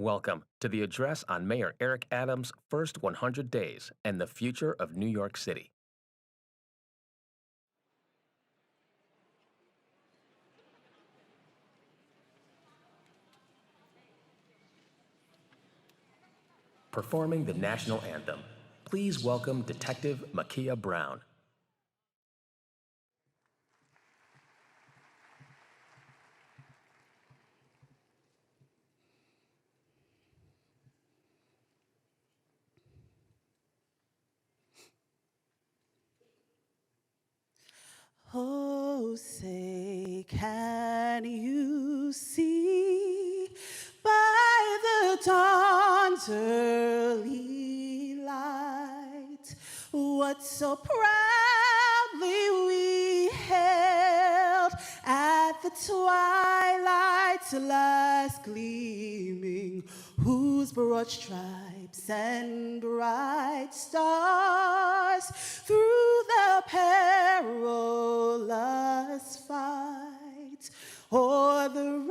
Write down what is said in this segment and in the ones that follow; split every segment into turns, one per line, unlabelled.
Welcome to the address on Mayor Eric Adams' first 100 days and the future of New York City. Performing the national anthem, please welcome Detective Makia Brown.
Oh, say, can you see by the dawn's early light what so proudly we held at the twilight's last gleaming, whose broad stripes and bright stars through the perilous fight o'er the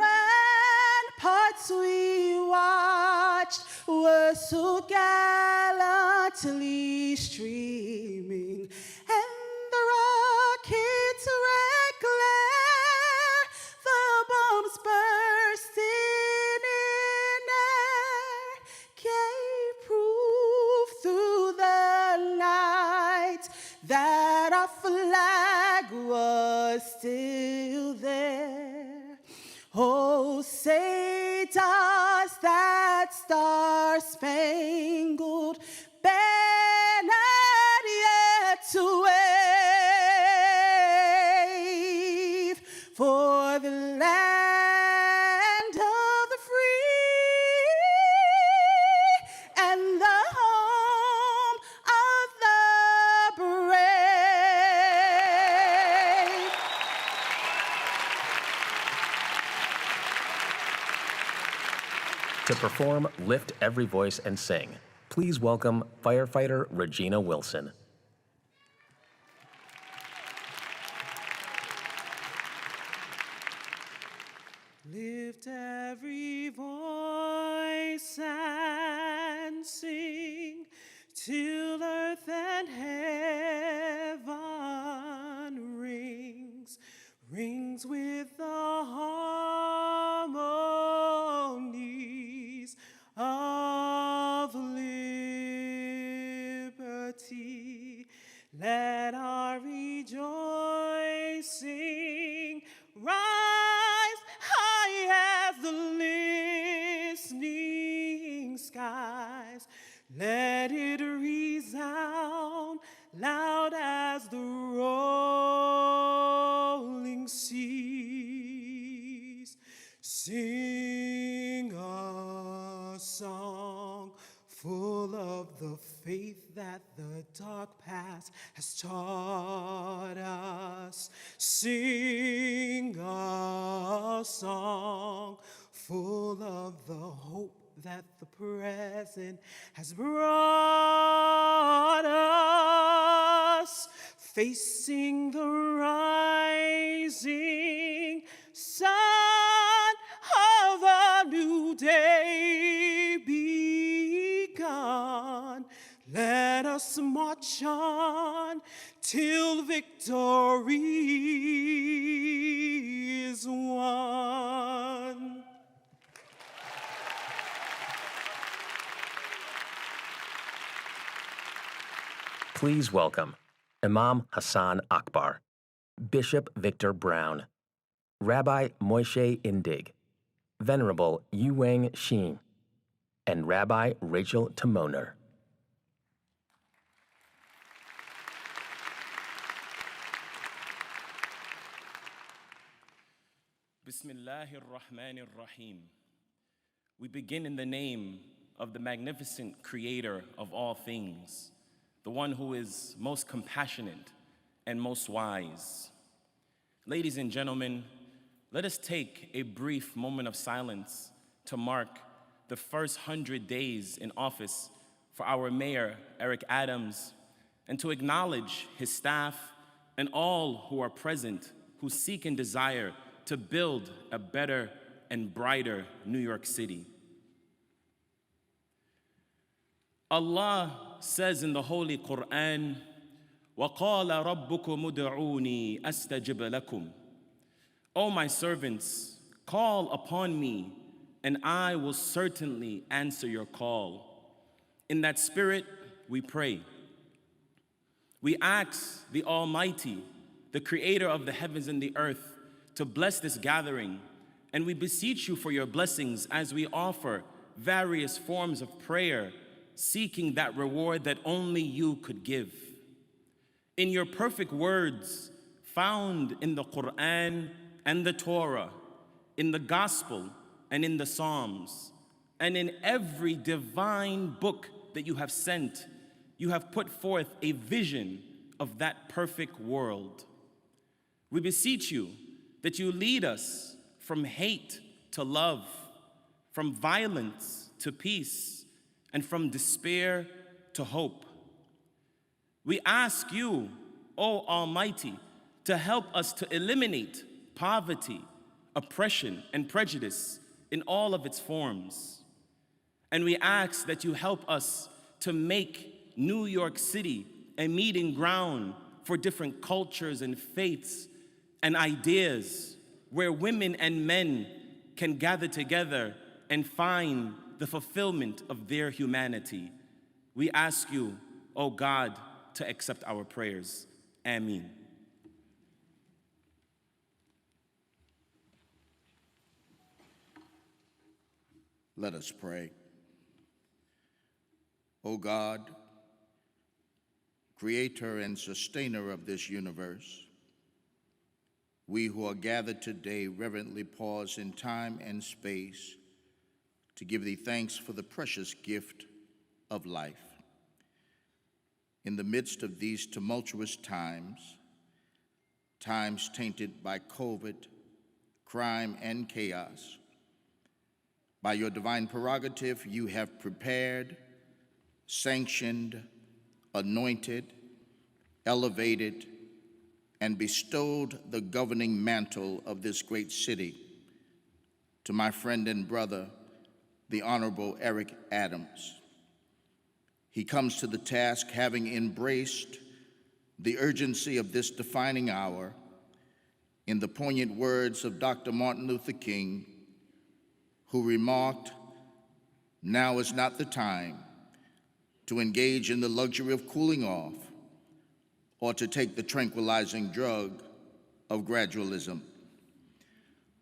ramparts we watched were so gallantly streaming, and the rockets' red glare, the bombs bursting in air, gave proof through the night that our flag was still there. Oh, say does that star-spangled banner yet to wave for the land of the free and the home of the brave.
To perform Lift Every Voice and Sing, please welcome firefighter Regina Wilson.
Lift every voice and sing till earth and heaven rings with the harmonies of liberty. Let our rejoicing rise high as the listening skies. Let it resound loud as the rolling seas. Sing a song full of the faith that the dark past has taught us. Sing a song full of the hope that the present has brought us. Facing the rising sun of a new day begun, let us march on till victory is won.
Please welcome Imam Hassan Akbar, Bishop Victor Brown, Rabbi Moshe Indig, Venerable Yuwang Shin, and Rabbi Rachel Timoner.
Bismillahir Rahmanir Rahim. We begin in the name of the magnificent creator of all things, the one who is most compassionate and most wise. Ladies and gentlemen, let us take a brief moment of silence to mark the first 100 days in office for our mayor, Eric Adams, and to acknowledge his staff and all who are present who seek and desire to build a better and brighter New York City. Allah says in the Holy Quran, وَقَالَ رَبُّكُمُ ادْعُونِي أَسْتَجِبَ لَكُمْ. O my servants, call upon me, and I will certainly answer your call. In that spirit, we pray. We ask the Almighty, the Creator of the heavens and the earth, to bless this gathering, and we beseech you for your blessings as we offer various forms of prayer, seeking that reward that only you could give. In your perfect words found in the Quran and the Torah, in the Gospel and in the Psalms, and in every divine book that you have sent, you have put forth a vision of that perfect world. We beseech you that you lead us from hate to love, from violence to peace, and from despair to hope. We ask you, O Almighty, to help us to eliminate poverty, oppression, and prejudice in all of its forms. And we ask that you help us to make New York City a meeting ground for different cultures and faiths and ideas, where women and men can gather together and find the fulfillment of their humanity. We ask you, O God, to accept our prayers. Ameen.
Let us pray. O God, creator and sustainer of this universe, we who are gathered today reverently pause in time and space to give thee thanks for the precious gift of life. In the midst of these tumultuous times, times tainted by COVID, crime, and chaos, by your divine prerogative, you have prepared, sanctioned, anointed, elevated, and bestowed the governing mantle of this great city to my friend and brother, the Honorable Eric Adams. He comes to the task having embraced the urgency of this defining hour in the poignant words of Dr. Martin Luther King, who remarked, "Now is not the time to engage in the luxury of cooling off or to take the tranquilizing drug of gradualism.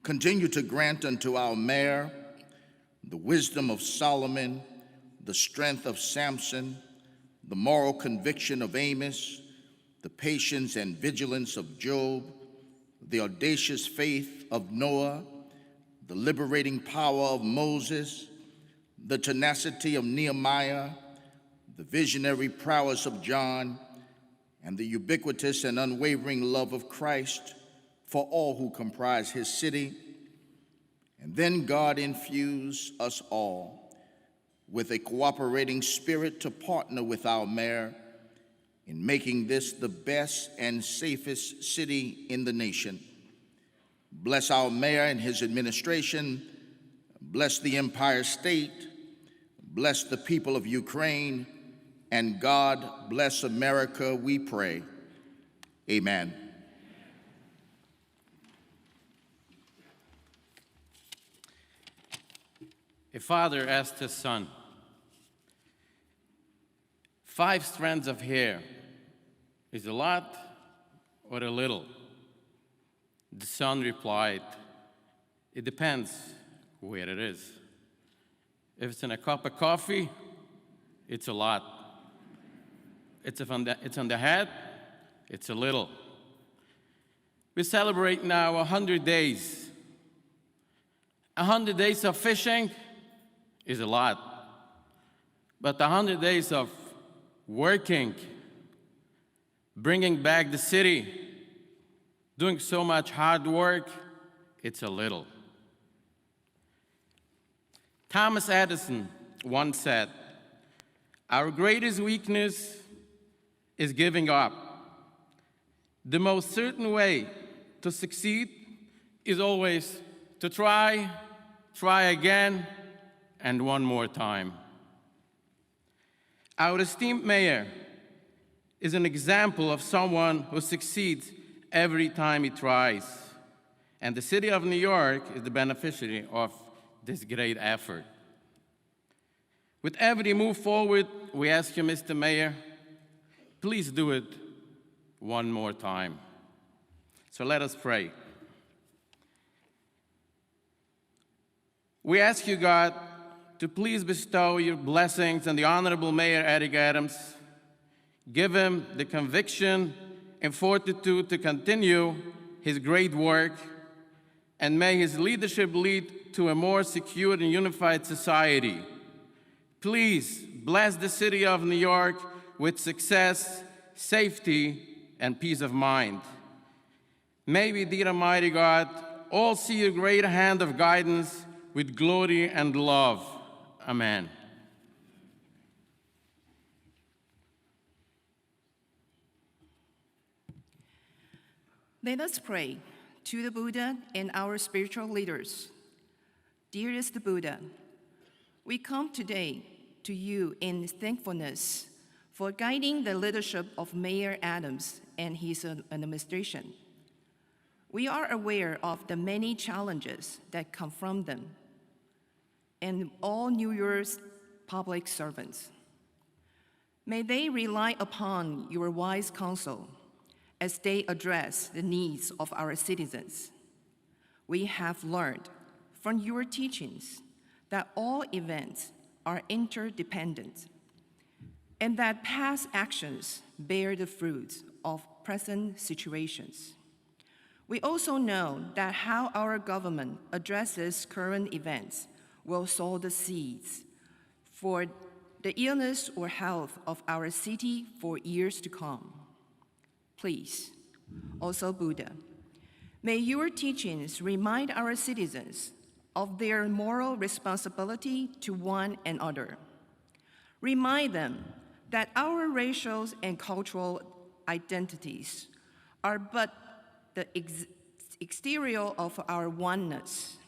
Continue to grant unto our mayor the wisdom of Solomon, the strength of Samson, the moral conviction of Amos, the patience and vigilance of Job, the audacious faith of Noah, the liberating power of Moses, the tenacity of Nehemiah, the visionary prowess of John, and the ubiquitous and unwavering love of Christ for all who comprise his city. And then God infuse us all with a cooperating spirit to partner with our mayor in making this the best and safest city in the nation. Bless our mayor and his administration. Bless the Empire State. Bless the people of Ukraine. And God bless America, we pray. Amen.
A father asked his son, 5 strands of hair is a lot or a little? The son replied, it depends where it is. If it's in a cup of coffee, it's a lot. It's on the head, it's a little. We celebrate now 100 days. 100 days of fishing is a lot. But 100 days of working, bringing back the city, doing so much hard work, it's a little. Thomas Edison once said, our greatest weakness is giving up. The most certain way to succeed is always to try again, and one more time. Our esteemed mayor is an example of someone who succeeds every time he tries. And the city of New York is the beneficiary of this great effort. With every move forward, we ask you, Mr. Mayor, please do it one more time. So let us pray. We ask you, God, to please bestow your blessings on the Honorable Mayor Eric Adams. Give him the conviction and fortitude to continue his great work, and may his leadership lead to a more secure and unified society. Please bless the city of New York with success, safety, and peace of mind. May we, dear Almighty God, all see your great hand of guidance with glory and love. Amen.
Let us pray to the Buddha and our spiritual leaders. Dearest Buddha, we come today to you in thankfulness for guiding the leadership of Mayor Adams and his administration. We are aware of the many challenges that confront them and all New York's public servants. May they rely upon your wise counsel as they address the needs of our citizens. We have learned from your teachings that all events are interdependent and that past actions bear the fruits of present situations. We also know that how our government addresses current events will sow the seeds for the illness or health of our city for years to come. Please, also Buddha, may your teachings remind our citizens of their moral responsibility to one another. Remind them that our racial and cultural identities are but the exterior of our oneness.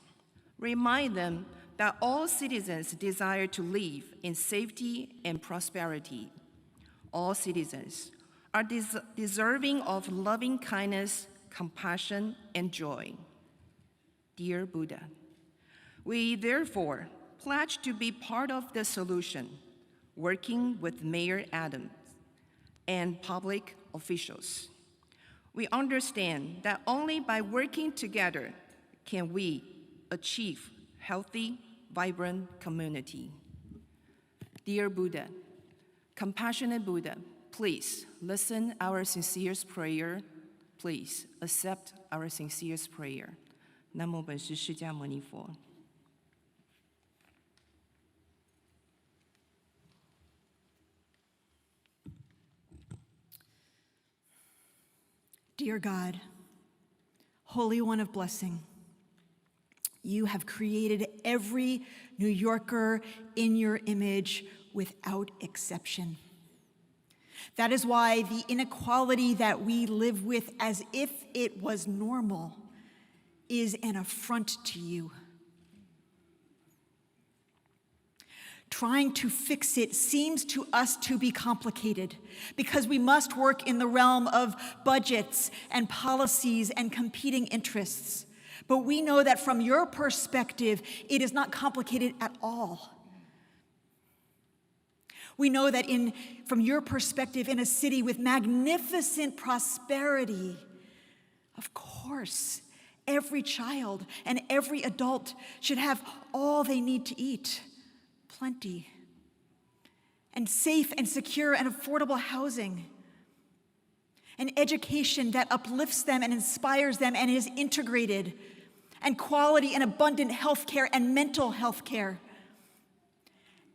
Remind them that all citizens desire to live in safety and prosperity. All citizens are deserving of loving kindness, compassion, and joy. Dear Buddha, we therefore pledge to be part of the solution, working with Mayor Adams and public officials. We understand that only by working together can we achieve healthy, vibrant community. Dear Buddha, compassionate Buddha, please listen our sincerest prayer. Please accept our sincerest prayer. 南无本师释迦牟尼佛。
Dear God, Holy One of Blessing, you have created every New Yorker in your image without exception. That is why the inequality that we live with as if it was normal is an affront to you. Trying to fix it seems to us to be complicated because we must work in the realm of budgets and policies and competing interests. But we know that from your perspective, it is not complicated at all. We know that from your perspective, in a city with magnificent prosperity, of course, every child and every adult should have all they need to eat, plenty, and safe and secure and affordable housing, an education that uplifts them and inspires them and is integrated, and quality and abundant health care and mental health care,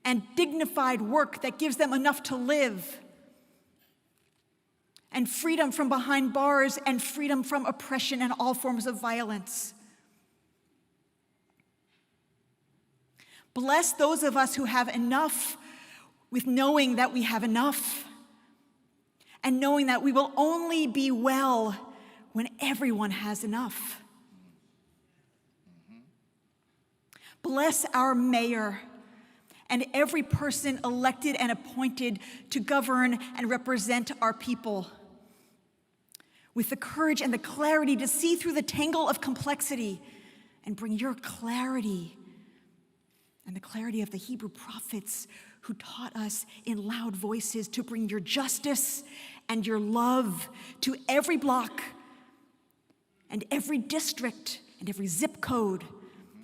and dignified work that gives them enough to live, and freedom from behind bars and freedom from oppression and all forms of violence. Bless those of us who have enough with knowing that we have enough, and knowing that we will only be well when everyone has enough. Bless our mayor and every person elected and appointed to govern and represent our people. With the courage and the clarity to see through the tangle of complexity and bring your clarity and the clarity of the Hebrew prophets who taught us in loud voices to bring your justice and your love to every block and every district and every zip code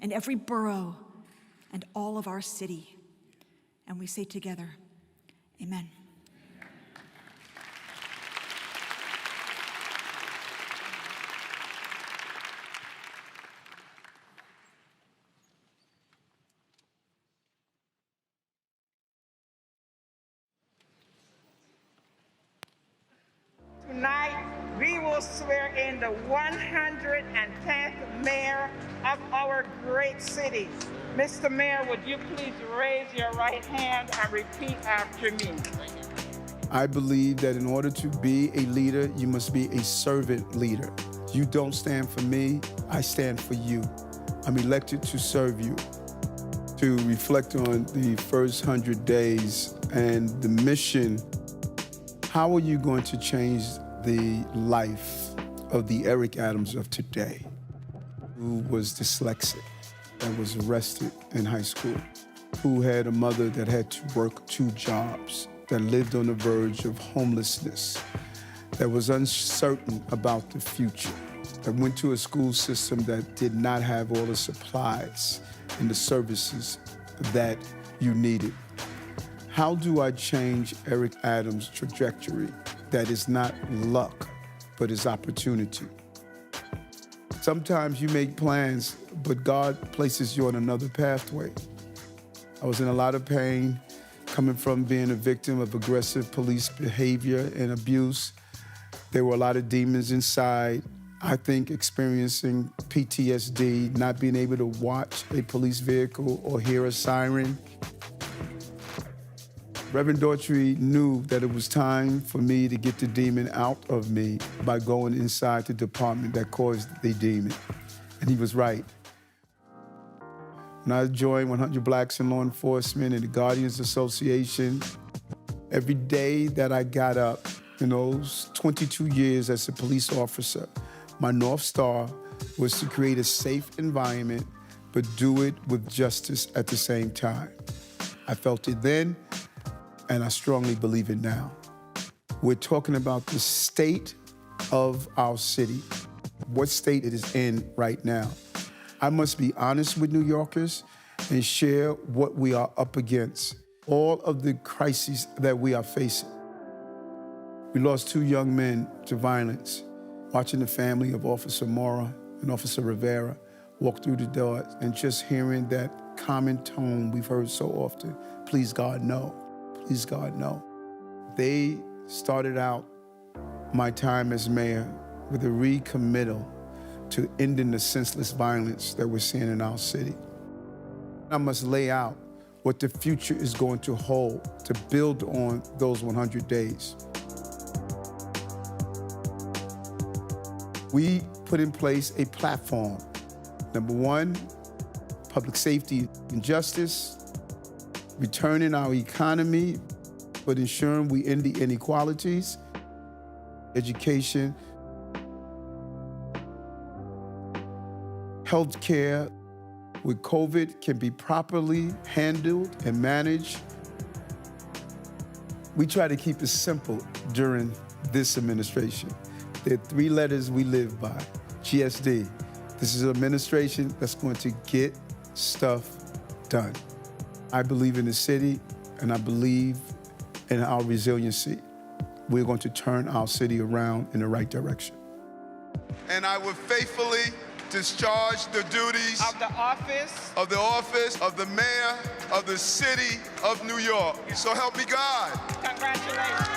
and every borough and all of our city. And we say together, amen.
Tonight, we will swear in the 110th mayor of our great city. Mr. Mayor, would you please raise your right hand and repeat after me?
I believe that in order to be a leader, you must be a servant leader. You don't stand for me, I stand for you. I'm elected to serve you, to reflect on the first 100 days and the mission. How are you going to change the life of the Eric Adams of today, who was dyslexic, that was arrested in high school, who had a mother that had to work 2 jobs, that lived on the verge of homelessness, that was uncertain about the future, that went to a school system that did not have all the supplies and the services that you needed? How do I change Eric Adams' trajectory that is not luck, but is opportunity? Sometimes you make plans, but God places you on another pathway. I was in a lot of pain coming from being a victim of aggressive police behavior and abuse. There were a lot of demons inside. I think experiencing PTSD, not being able to watch a police vehicle or hear a siren. Reverend Daughtry knew that it was time for me to get the demon out of me by going inside the department that caused the demon. And he was right. When I joined 100 Blacks in Law Enforcement and the Guardians Association, every day that I got up in those 22 years as a police officer, my North Star was to create a safe environment, but do it with justice at the same time. I felt it then, and I strongly believe it now. We're talking about the state of our city, what state it is in right now. I must be honest with New Yorkers and share what we are up against, all of the crises that we are facing. We lost 2 young men to violence, watching the family of Officer Mora and Officer Rivera walk through the door and just hearing that common tone we've heard so often, please God, no. Please God, no. They started out my time as mayor with a recommittal to ending the senseless violence that we're seeing in our city. I must lay out what the future is going to hold to build on those 100 days. We put in place a platform. Number 1, public safety and justice, returning our economy, but ensuring we end the inequalities, education, healthcare with COVID can be properly handled and managed. We try to keep it simple during this administration. There are 3 letters we live by, GSD. This is an administration that's going to get stuff done. I believe in the city, and I believe in our resiliency. We're going to turn our city around in the right direction.
And I will faithfully discharge the duties
Of the office
of the mayor of the city of New York. So help me God.
Congratulations.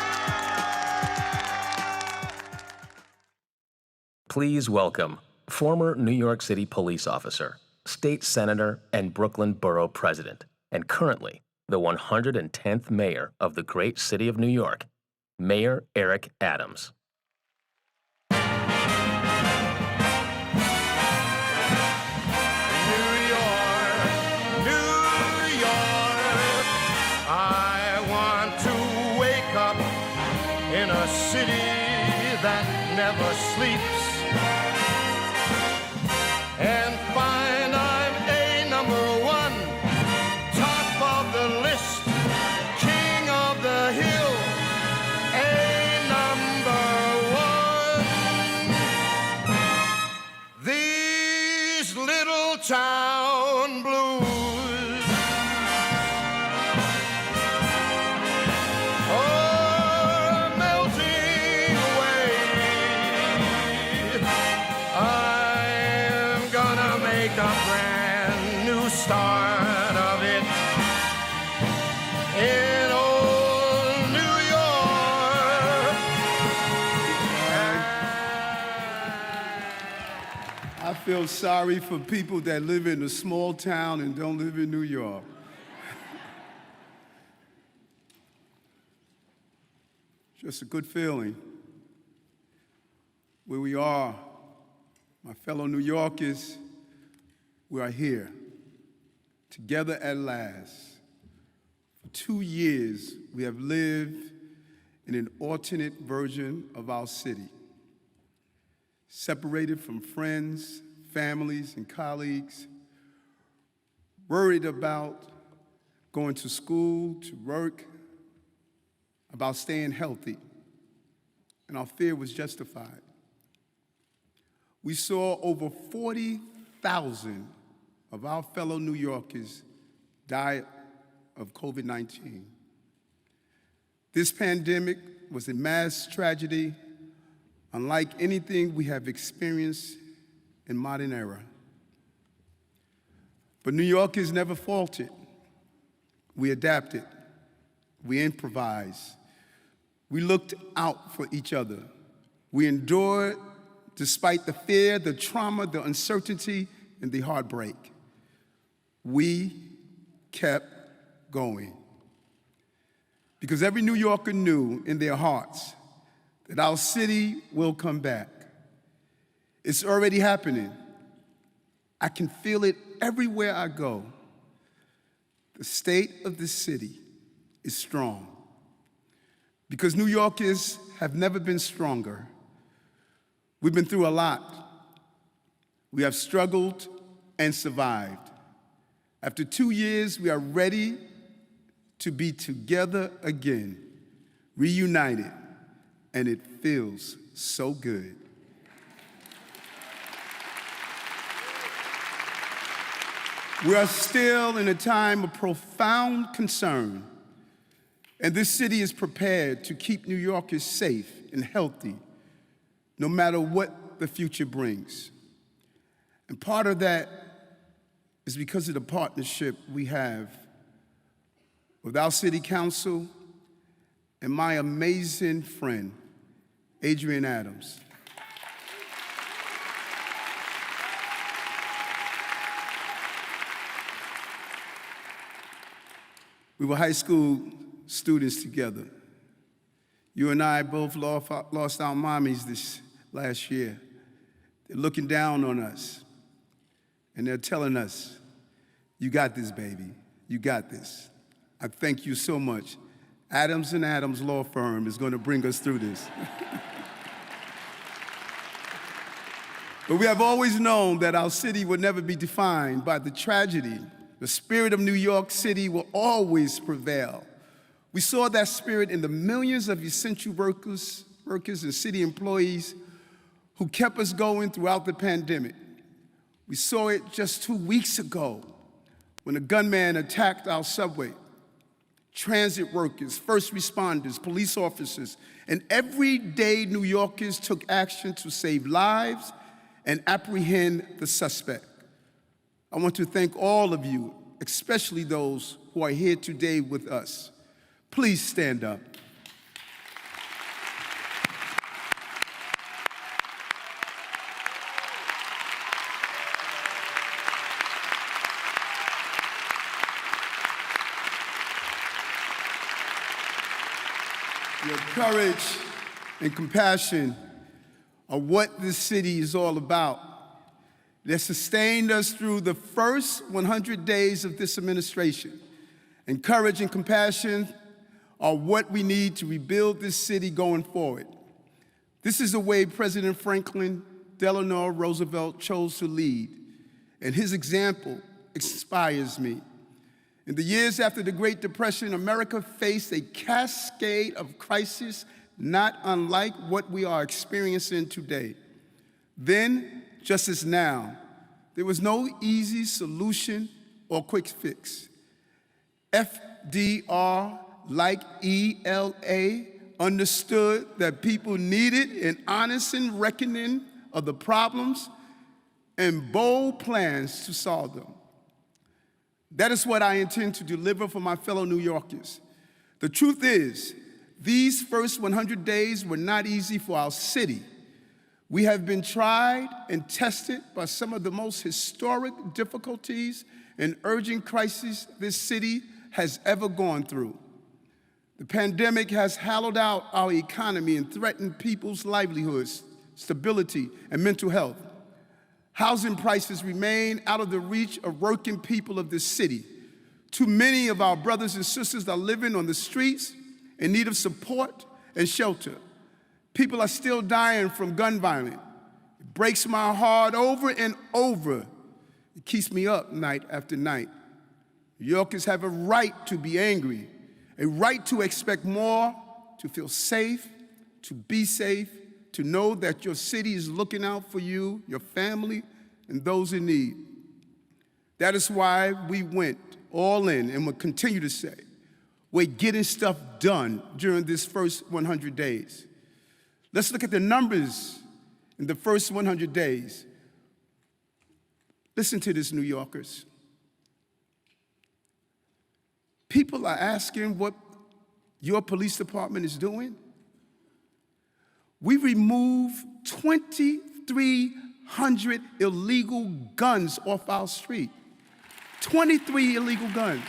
Please welcome former New York City police officer, state senator, and Brooklyn Borough president, and currently the 110th mayor of the great city of New York, Mayor Eric Adams.
New York,
that never sleeps. And find I'm a number one, top of the list, king of the hill, a number one. These little town blues are melting away. I'm gonna make a brand new start of it in old New York.
I feel sorry for people that live in a small town and don't live in New York. Just a good feeling. Where we are, my fellow New Yorkers, we are here, together at last. For 2 years, we have lived in an alternate version of our city, separated from friends, families, and colleagues, worried about going to school, to work, about staying healthy, and our fear was justified. We saw over 40,000 of our fellow New Yorkers die of COVID-19. This pandemic was a mass tragedy unlike anything we have experienced in modern era. But New Yorkers never faltered. We adapted, we improvised, we looked out for each other. We endured despite the fear, the trauma, the uncertainty, and the heartbreak. We kept going. Because every New Yorker knew in their hearts that our city will come back. It's already happening. I can feel it everywhere I go. The state of the city is strong. Because New Yorkers have never been stronger. We've been through a lot. We have struggled and survived. After 2 years, we are ready to be together again, reunited, and it feels so good. We are still in a time of profound concern, and this city is prepared to keep New Yorkers safe and healthy, no matter what the future brings. And part of that is because of the partnership we have with our city council and my amazing friend, Adrienne Adams. We were high school students together. You and I both lost our mommies this last year. They're looking down on us, and they're telling us, "You got this, baby. You got this." I thank you so much. Adams & Adams Law Firm is going to bring us through this. But we have always known that our city would never be defined by the tragedy. The spirit of New York City will always prevail. We saw that spirit in the millions of essential workers and city employees who kept us going throughout the pandemic. We saw it just 2 weeks ago when a gunman attacked our subway. Transit workers, first responders, police officers, and everyday New Yorkers took action to save lives and apprehend the suspect. I want to thank all of you, especially those who are here today with us. Please stand up. Your courage and compassion are what this city is all about. That sustained us through the first 100 days of this administration. And courage and compassion are what we need to rebuild this city going forward. This is the way President Franklin Delano Roosevelt chose to lead, and his example inspires me. In the years after the Great Depression, America faced a cascade of crises not unlike what we are experiencing today. Then, just as now, there was no easy solution or quick fix. FDR, like ELA, understood that people needed an honest reckoning of the problems and bold plans to solve them. That is what I intend to deliver for my fellow New Yorkers. The truth is, these first 100 days were not easy for our city. We have been tried and tested by some of the most historic difficulties and urgent crises this city has ever gone through. The pandemic has hollowed out our economy and threatened people's livelihoods, stability, and mental health. Housing prices remain out of the reach of working people of this city. Too many of our brothers and sisters are living on the streets in need of support and shelter. People are still dying from gun violence. It breaks my heart over and over. It keeps me up night after night. New Yorkers have a right to be angry, a right to expect more, to feel safe, to be safe, to know that your city is looking out for you, your family, and those in need. That is why we went all in and will continue to say, we're getting stuff done during this first 100 days. Let's look at the numbers in the first 100 days. Listen to this, New Yorkers. People are asking what your police department is doing. We removed 2,300 illegal guns off our street. 23 illegal guns.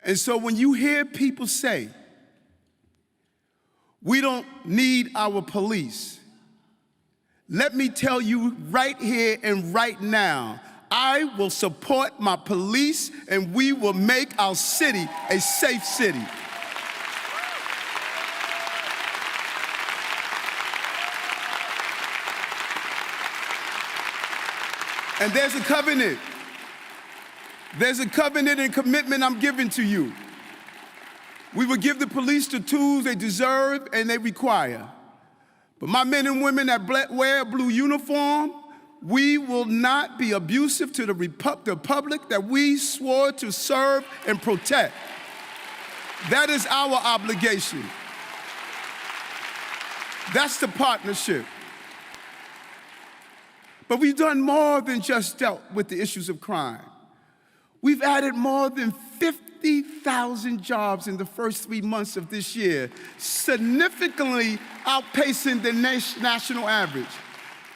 And so when you hear people say, we don't need our police, let me tell you right here and right now, I will support my police and we will make our city a safe city. And there's a covenant. There's a covenant and commitment I'm giving to you. We will give the police the tools they deserve and they require. But my men and women that wear a blue uniform, we will not be abusive to the public that we swore to serve and protect. That is our obligation. That's the partnership. But we've done more than just dealt with the issues of crime. We've added more than 50,000 jobs in the first 3 months of this year, significantly outpacing the national average.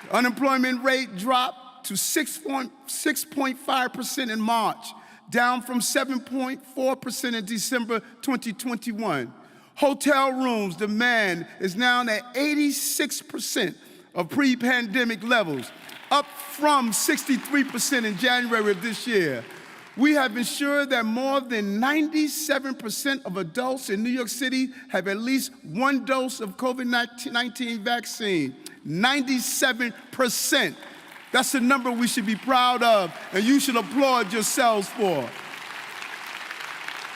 The unemployment rate dropped to 6.5% in March, down from 7.4% in December 2021. Hotel rooms demand is now at 86% of pre-pandemic levels, up from 63% in January of this year. We have ensured that more than 97% of adults in New York City have at least one dose of COVID-19 vaccine. 97%. That's a number we should be proud of, and you should applaud yourselves for.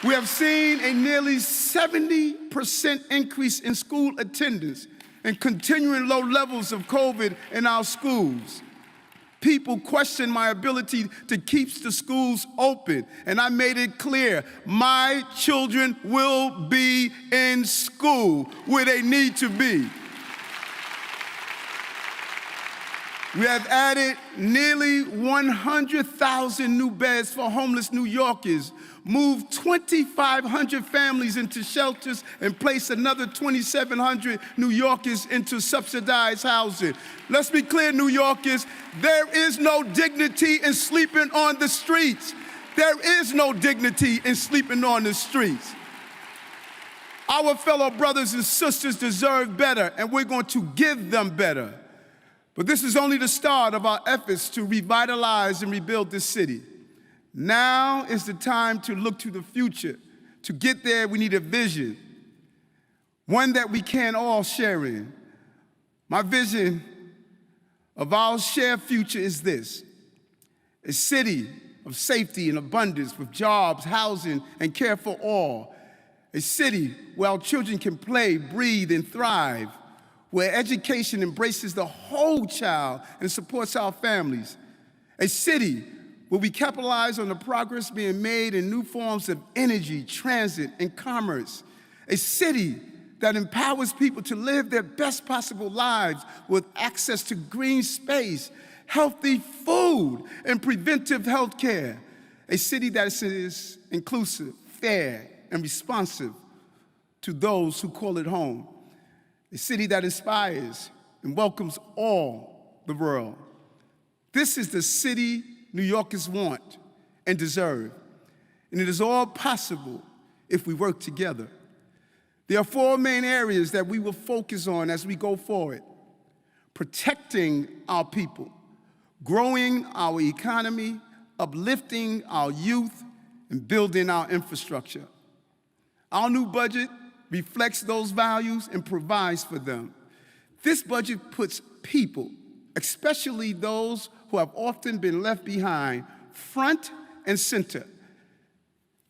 We have seen a nearly 70% increase in school attendance and continuing low levels of COVID in our schools. People question my ability to keep the schools open, and I made it clear, my children will be in school where they need to be. We have added nearly 100,000 new beds for homeless New Yorkers, moved 2,500 families into shelters, and placed another 2,700 New Yorkers into subsidized housing. Let's be clear, New Yorkers, there is no dignity in sleeping on the streets. There is no dignity in sleeping on the streets. Our fellow brothers and sisters deserve better, and we're going to give them better. But this is only the start of our efforts to revitalize and rebuild this city. Now is the time to look to the future, To get there, we need a vision, one that we can all share in. My vision of our shared future is this: a city of safety and abundance with jobs, housing, and care for all. A city where our children can play, breathe, and thrive, where education embraces the whole child and supports our families. A city where we capitalize on the progress being made in new forms of energy, transit, and commerce. A city that empowers people to live their best possible lives with access to green space, healthy food, and preventive health care. A city that is inclusive, fair, and responsive to those who call it home. A city that inspires and welcomes all the world. This is the city New Yorkers want and deserve, and it is all possible if we work together. There are 4 main areas that we will focus on as we go forward: protecting our people, growing our economy, uplifting our youth, and building our infrastructure. Our new budget reflects those values and provides for them. This budget puts people, especially those who have often been left behind, front and center.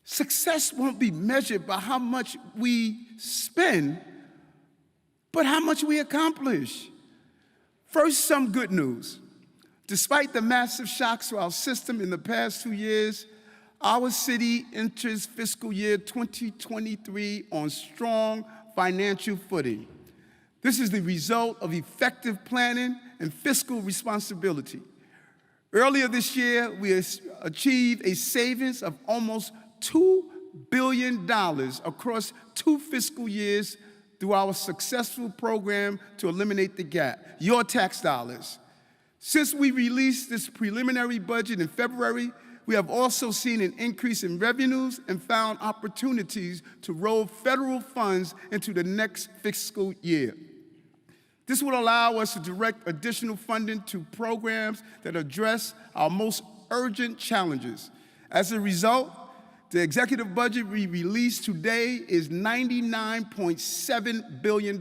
Success won't be measured by how much we spend, but how much we accomplish. First, some good news. Despite the massive shocks to our system in the past 2 years, our city enters fiscal year 2023 on strong financial footing. This is the result of effective planning and fiscal responsibility. Earlier this year, we achieved a savings of almost $2 billion across 2 fiscal years through our successful program to eliminate the gap, your tax dollars. Since we released this preliminary budget in February, we have also seen an increase in revenues and found opportunities to roll federal funds into the next fiscal year. This will allow us to direct additional funding to programs that address our most urgent challenges. As a result, the executive budget we released today is $99.7 billion.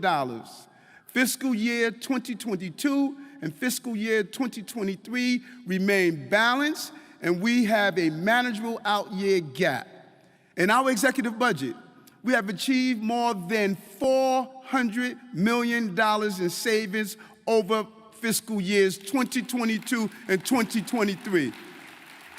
Fiscal year 2022 and fiscal year 2023 remain balanced, and we have a manageable out-year gap. In our executive budget, we have achieved more than $400 million in savings over fiscal years 2022 and 2023.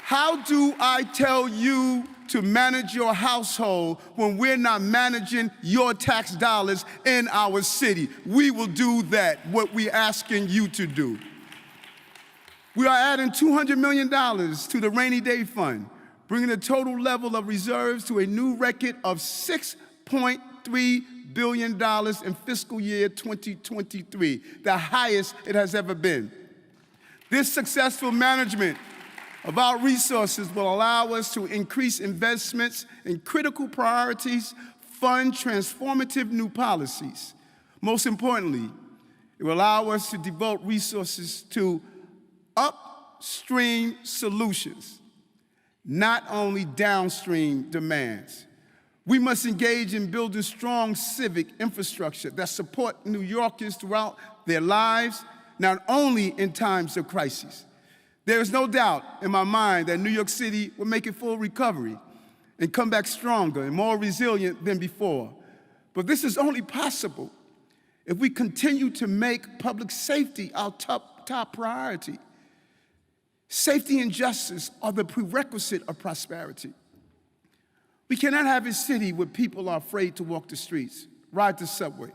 How do I tell you to manage your household when we're not managing your tax dollars in our city? We will do that, what we're asking you to do. We are adding $200 million to the Rainy Day Fund, bringing the total level of reserves to a new record of $6.3 billion in fiscal year 2023, the highest it has ever been. This successful management of our resources will allow us to increase investments in critical priorities, fund transformative new policies. Most importantly, it will allow us to devote resources to upstream solutions, not only downstream demands. We must engage in building strong civic infrastructure that support New Yorkers throughout their lives, not only in times of crisis. There is no doubt in my mind that New York City will make a full recovery and come back stronger and more resilient than before. But this is only possible if we continue to make public safety our top priority. Safety and justice are the prerequisite of prosperity. We cannot have a city where people are afraid to walk the streets, ride the subway,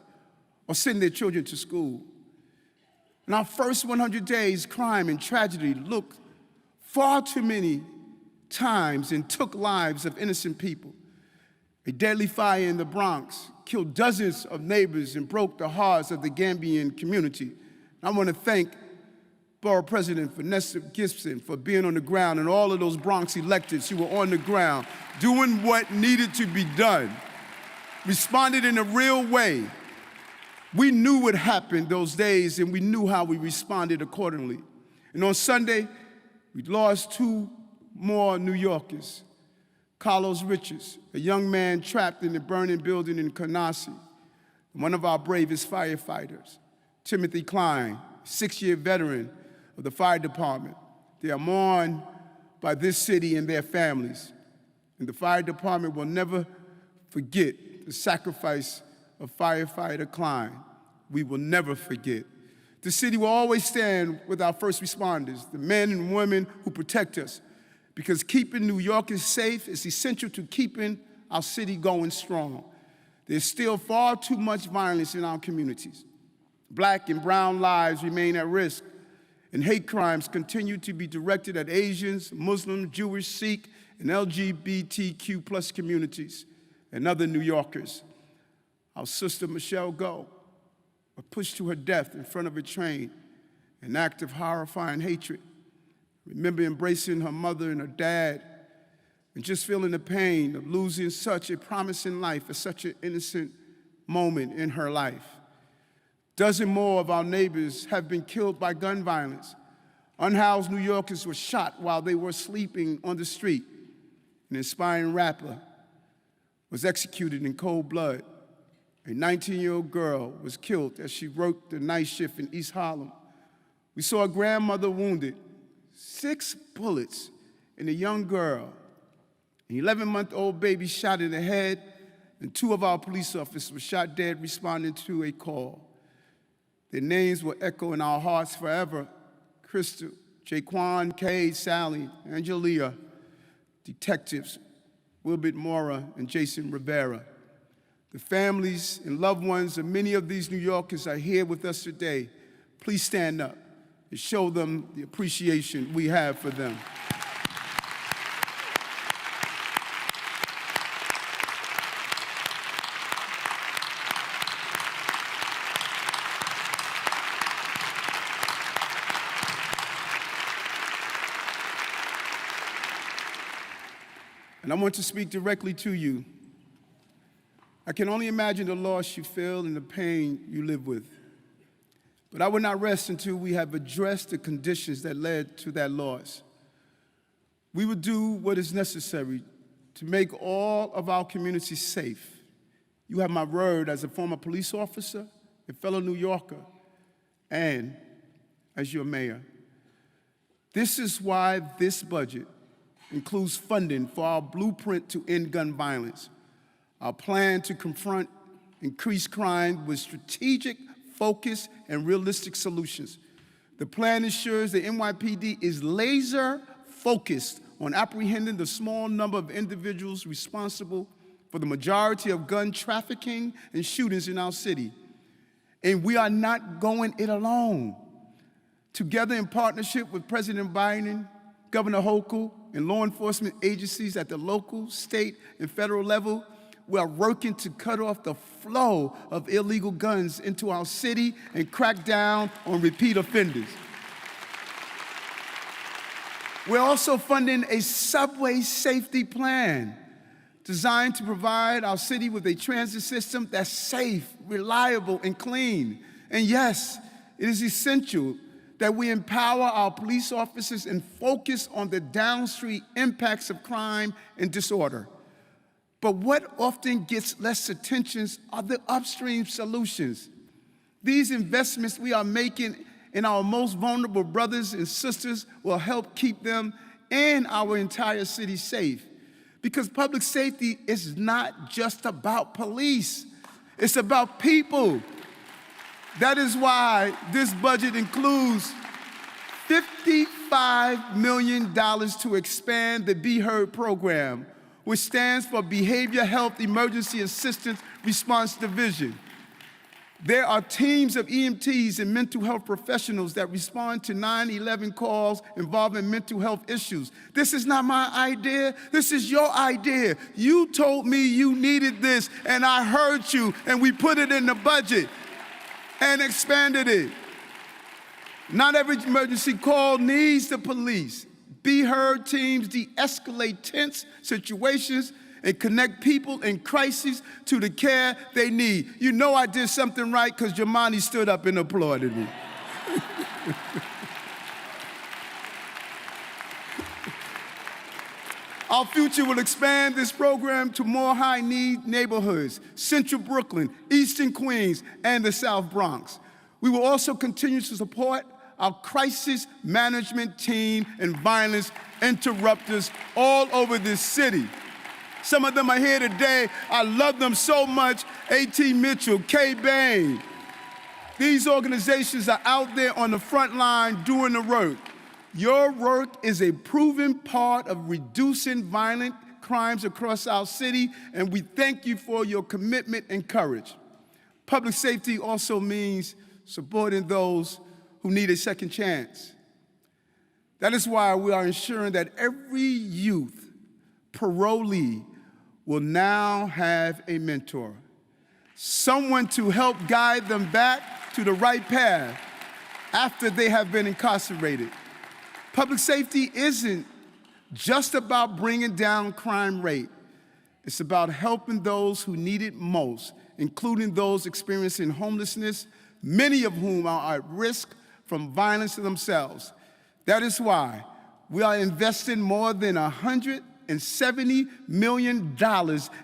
or send their children to school. In our first 100 days, crime and tragedy looked far too many times and took lives of innocent people. A deadly fire in the Bronx killed dozens of neighbors and broke the hearts of the Gambian community. I want to thank Borough President Vanessa Gibson for being on the ground and all of those Bronx electeds who were on the ground doing what needed to be done, responded in a real way. We knew what happened those days, and we knew how we responded accordingly. And on Sunday, we lost 2 more New Yorkers. Carlos Richards, a young man trapped in a burning building in Canarsie, one of our bravest firefighters. Timothy Klein, 6-year veteran of the fire department. They are mourned by this city and their families. And the fire department will never forget the sacrifice of firefighter Klein. We will never forget. The city will always stand with our first responders, the men and women who protect us, because keeping New Yorkers safe is essential to keeping our city going strong. There's still far too much violence in our communities. Black and brown lives remain at risk, and hate crimes continue to be directed at Asians, Muslims, Jewish, Sikh, and LGBTQ+ communities, and other New Yorkers. Our sister Michelle Go was pushed to her death in front of a train, an act of horrifying hatred. Remember embracing her mother and her dad, and just feeling the pain of losing such a promising life at such an innocent moment in her life. Dozen more of our neighbors have been killed by gun violence. Unhoused New Yorkers were shot while they were sleeping on the street. An inspiring rapper was executed in cold blood. A 19-year-old girl was killed as she worked the night shift in East Harlem. We saw a grandmother wounded, 6 bullets in a young girl, an 11-month-old baby shot in the head, and 2 of our police officers were shot dead responding to a call. Their names will echo in our hearts forever. Crystal, Jaquan, Cade, Sally, Angelia, detectives Wilbert Mora and Jason Rivera. The families and loved ones of many of these New Yorkers are here with us today. Please stand up and show them the appreciation we have for them. And I want to speak directly to you. I can only imagine the loss you feel and the pain you live with. But I will not rest until we have addressed the conditions that led to that loss. We will do what is necessary to make all of our communities safe. You have my word as a former police officer, a fellow New Yorker, and as your mayor. This is why this budget includes funding for our blueprint to end gun violence, our plan to confront increased crime with strategic, focused, and realistic solutions. The plan ensures the NYPD is laser-focused on apprehending the small number of individuals responsible for the majority of gun trafficking and shootings in our city. And we are not going it alone. Together in partnership with President Biden, Governor Hochul, and law enforcement agencies at the local, state, and federal level, we are working to cut off the flow of illegal guns into our city and crack down on repeat offenders. We're also funding a subway safety plan designed to provide our city with a transit system that's safe, reliable, and clean. And yes, it is essential that we empower our police officers and focus on the downstream impacts of crime and disorder. But what often gets less attention are the upstream solutions. These investments we are making in our most vulnerable brothers and sisters will help keep them and our entire city safe. Because public safety is not just about police, it's about people. That is why this budget includes $55 million to expand the Be Heard program, which stands for Behavioral Health Emergency Assistance Response Division. There are teams of EMTs and mental health professionals that respond to 911 calls involving mental health issues. This is not my idea, this is your idea. You told me you needed this, and I heard you, and we put it in the budget and expanded it. Not every emergency call needs the police. Be Heard teams de-escalate tense situations and connect people in crises to the care they need. You know I did something right because Jomani stood up and applauded me. Our future will expand this program to more high-need neighborhoods, Central Brooklyn, Eastern Queens, and the South Bronx. We will also continue to support our crisis management team and violence interrupters all over this city. Some of them are here today. I love them so much. A.T. Mitchell, Kay Bain. These organizations are out there on the front line doing the work. Your work is a proven part of reducing violent crimes across our city, and we thank you for your commitment and courage. Public safety also means supporting those who need a second chance. That is why we are ensuring that every youth parolee will now have a mentor, someone to help guide them back to the right path after they have been incarcerated. Public safety isn't just about bringing down crime rate. It's about helping those who need it most, including those experiencing homelessness, many of whom are at risk from violence themselves. That is why we are investing more than $170 million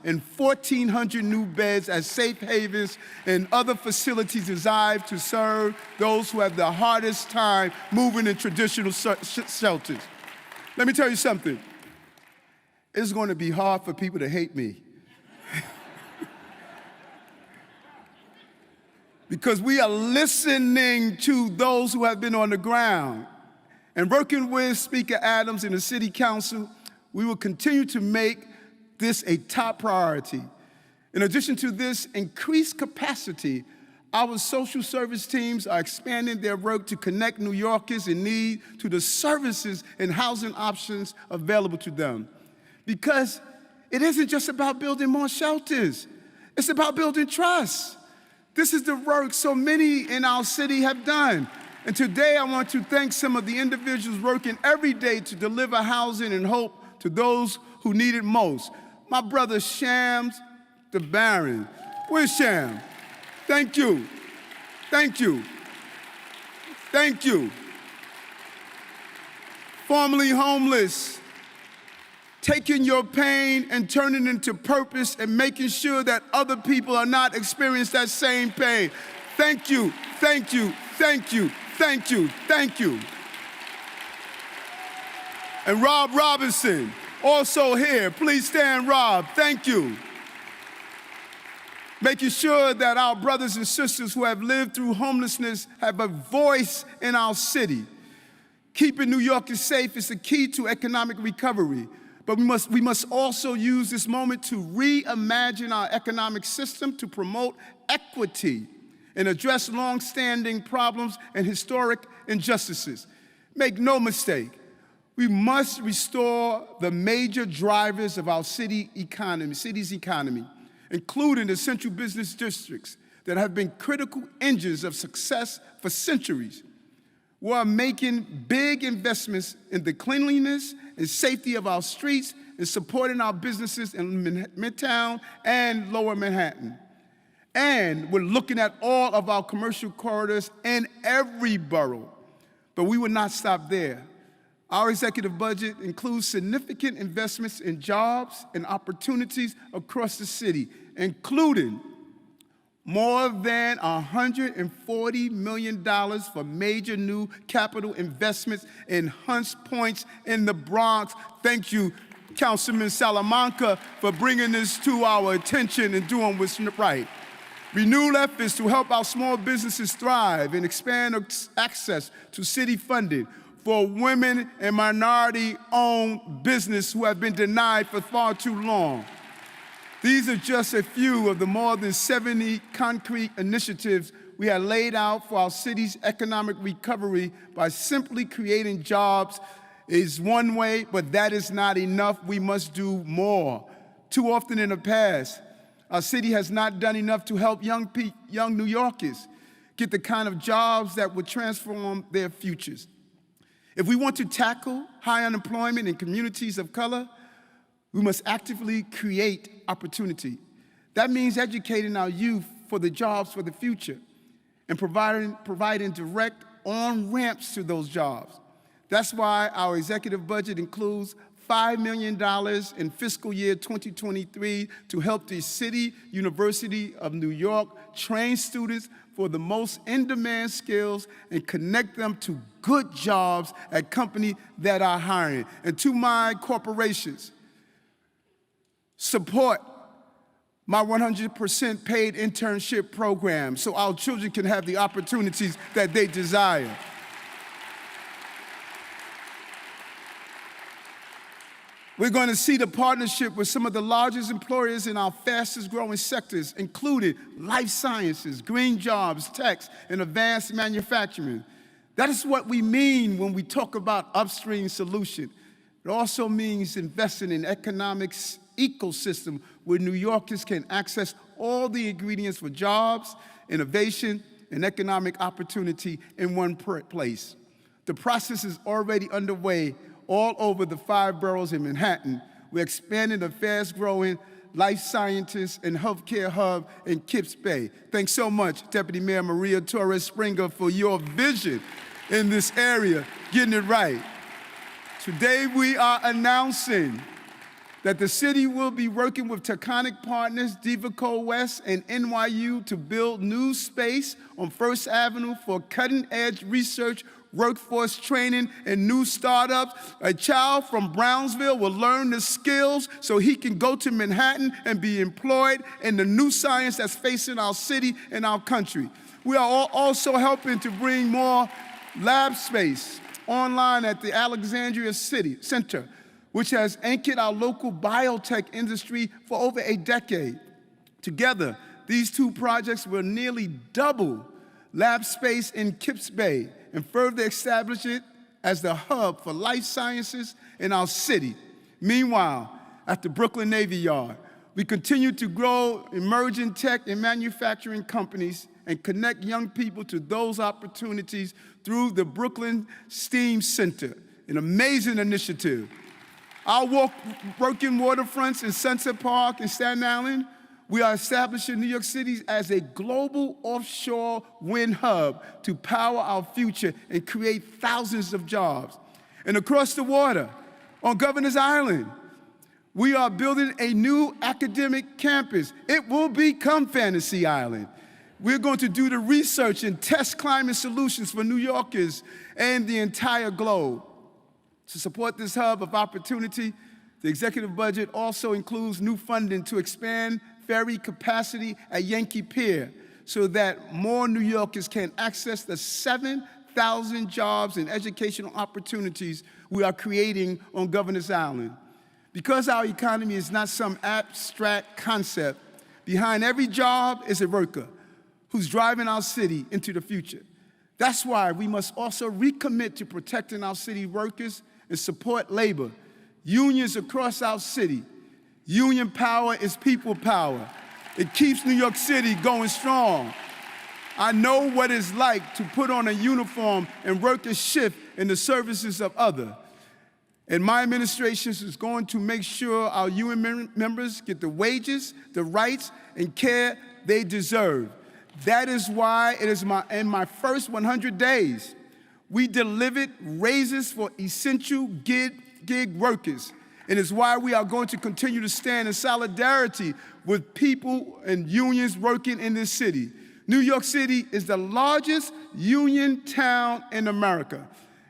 in 1,400 new beds at safe havens and other facilities designed to serve those who have the hardest time moving in traditional shelters. Let me tell you something. It's going to be hard for people to hate me. Because we are listening to those who have been on the ground. And working with Speaker Adams and the City Council, we will continue to make this a top priority. In addition to this increased capacity, our social service teams are expanding their work to connect New Yorkers in need to the services and housing options available to them. Because it isn't just about building more shelters, it's about building trust. This is the work so many in our city have done. And today I want to thank some of the individuals working every day to deliver housing and hope to those who need it most. My brother Shams the Baron. Where's Sham? Thank you. Thank you. Thank you. Formerly homeless, taking your pain and turning it into purpose and making sure that other people are not experiencing that same pain. Thank you, thank you, thank you, thank you, thank you. And Rob Robinson, also here. Please stand, Rob. Thank you. Making sure that our brothers and sisters who have lived through homelessness have a voice in our city. Keeping New Yorkers safe is the key to economic recovery. But we must also use this moment to reimagine our economic system to promote equity and address long-standing problems and historic injustices. Make no mistake, we must restore the major drivers of our city's economy, including the central business districts that have been critical engines of success for centuries. We are making big investments in the cleanliness and safety of our streets and supporting our businesses in Midtown and Lower Manhattan. And we're looking at all of our commercial corridors in every borough. But we will not stop there. Our executive budget includes significant investments in jobs and opportunities across the city, including more than $140 million for major new capital investments in Hunts Point in the Bronx. Thank you, Councilman Salamanca, for bringing this to our attention and doing what's right. Renewed efforts to help our small businesses thrive and expand access to city funding for women and minority-owned business who have been denied for far too long. These are just a few of the more than 70 concrete initiatives we have laid out for our city's economic recovery. By simply creating jobs is one way, but that is not enough. We must do more. Too often in the past, our city has not done enough to help young New Yorkers get the kind of jobs that would transform their futures. If we want to tackle high unemployment in communities of color, we must actively create opportunity. That means educating our youth for the jobs for the future and providing direct on-ramps to those jobs. That's why our executive budget includes $5 million in fiscal year 2023 to help the City University of New York train students for the most in-demand skills and connect them to good jobs at companies that are hiring. And to my corporations, support my 100% paid internship program so our children can have the opportunities that they desire. We're going to see the partnership with some of the largest employers in our fastest growing sectors, including life sciences, green jobs, tech, and advanced manufacturing. That is what we mean when we talk about upstream solution. It also means investing in economics ecosystem where New Yorkers can access all the ingredients for jobs, innovation, and economic opportunity in one place. The process is already underway all over the 5 boroughs in Manhattan. We're expanding the fast-growing life sciences and healthcare hub in Kips Bay. Thanks so much, Deputy Mayor Maria Torres Springer, for your vision in this area, getting it right. Today we are announcing that the city will be working with Taconic Partners, Divaco West, and NYU to build new space on First Avenue for cutting-edge research, workforce training, and new startups. A child from Brownsville will learn the skills so he can go to Manhattan and be employed in the new science that's facing our city and our country. We are also helping to bring more lab space online at the Alexandria City Center, which has anchored our local biotech industry for over a decade. Together, these 2 projects will nearly double lab space in Kips Bay and further establish it as the hub for life sciences in our city. Meanwhile, at the Brooklyn Navy Yard, we continue to grow emerging tech and manufacturing companies and connect young people to those opportunities through the Brooklyn STEAM Center, an amazing initiative. Our working waterfronts in Sunset Park and Staten Island, we are establishing New York City as a global offshore wind hub to power our future and create thousands of jobs. And across the water, on Governor's Island, we are building a new academic campus. It will become Fantasy Island. We're going to do the research and test climate solutions for New Yorkers and the entire globe. To support this hub of opportunity, the executive budget also includes new funding to expand ferry capacity at Yankee Pier so that more New Yorkers can access the 7,000 jobs and educational opportunities we are creating on Governor's Island. Because our economy is not some abstract concept, behind every job is a worker who's driving our city into the future. That's why we must also recommit to protecting our city workers and support labor. Unions across our city. Union power is people power. It keeps New York City going strong. I know what it's like to put on a uniform and work a shift in the services of others. And my administration is going to make sure our UN members get the wages, the rights, and care they deserve. That is why it is in my first 100 days, we delivered raises for essential gig workers. And it's why we are going to continue to stand in solidarity with people and unions working in this city. New York City is the largest union town in America.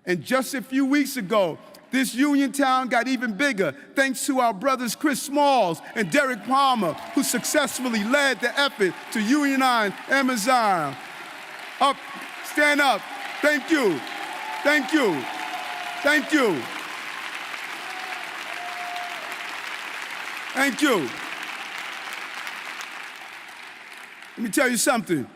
And just a few weeks ago, this union town got even bigger thanks to our brothers Chris Smalls and Derek Palmer, who successfully led the effort to unionize Amazon. Up, stand up. Thank you. Thank you. Thank you. Thank you. Let me tell you something.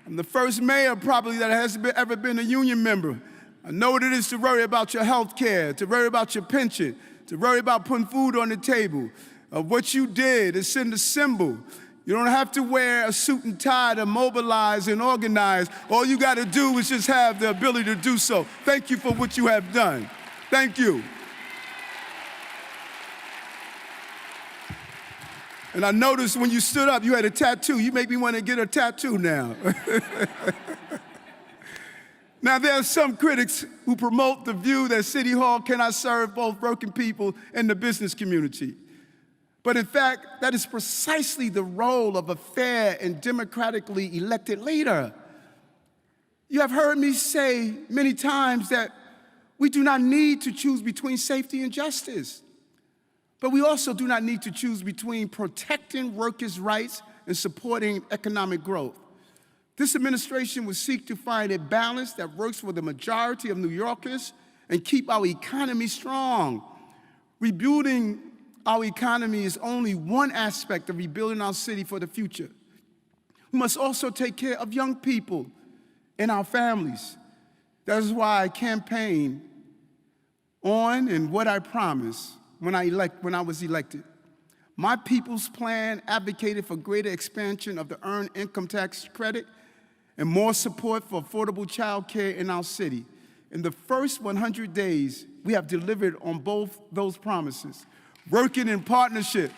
I'm the first mayor probably that has ever been a union member. I know what it is to worry about your health care, to worry about your pension, to worry about putting food on the table. What you did is send a symbol. You don't have to wear a suit and tie to mobilize and organize. All you got to do is just have the ability to do so. Thank you for what you have done. Thank you. And I noticed when you stood up, you had a tattoo. You make me want to get a tattoo now. Now, there are some critics who promote the view that City Hall cannot serve both working people and the business community. But in fact, that is precisely the role of a fair and democratically elected leader. You have heard me say many times that we do not need to choose between safety and justice. But we also do not need to choose between protecting workers' rights and supporting economic growth. This administration will seek to find a balance that works for the majority of New Yorkers and keep our economy strong. Rebuilding our economy is only one aspect of rebuilding our city for the future. We must also take care of young people and our families. That is why I campaigned on and what I promised when I was elected. My People's Plan advocated for greater expansion of the Earned Income Tax Credit and more support for affordable child care in our city. In the first 100 days, we have delivered on both those promises. Working in partnership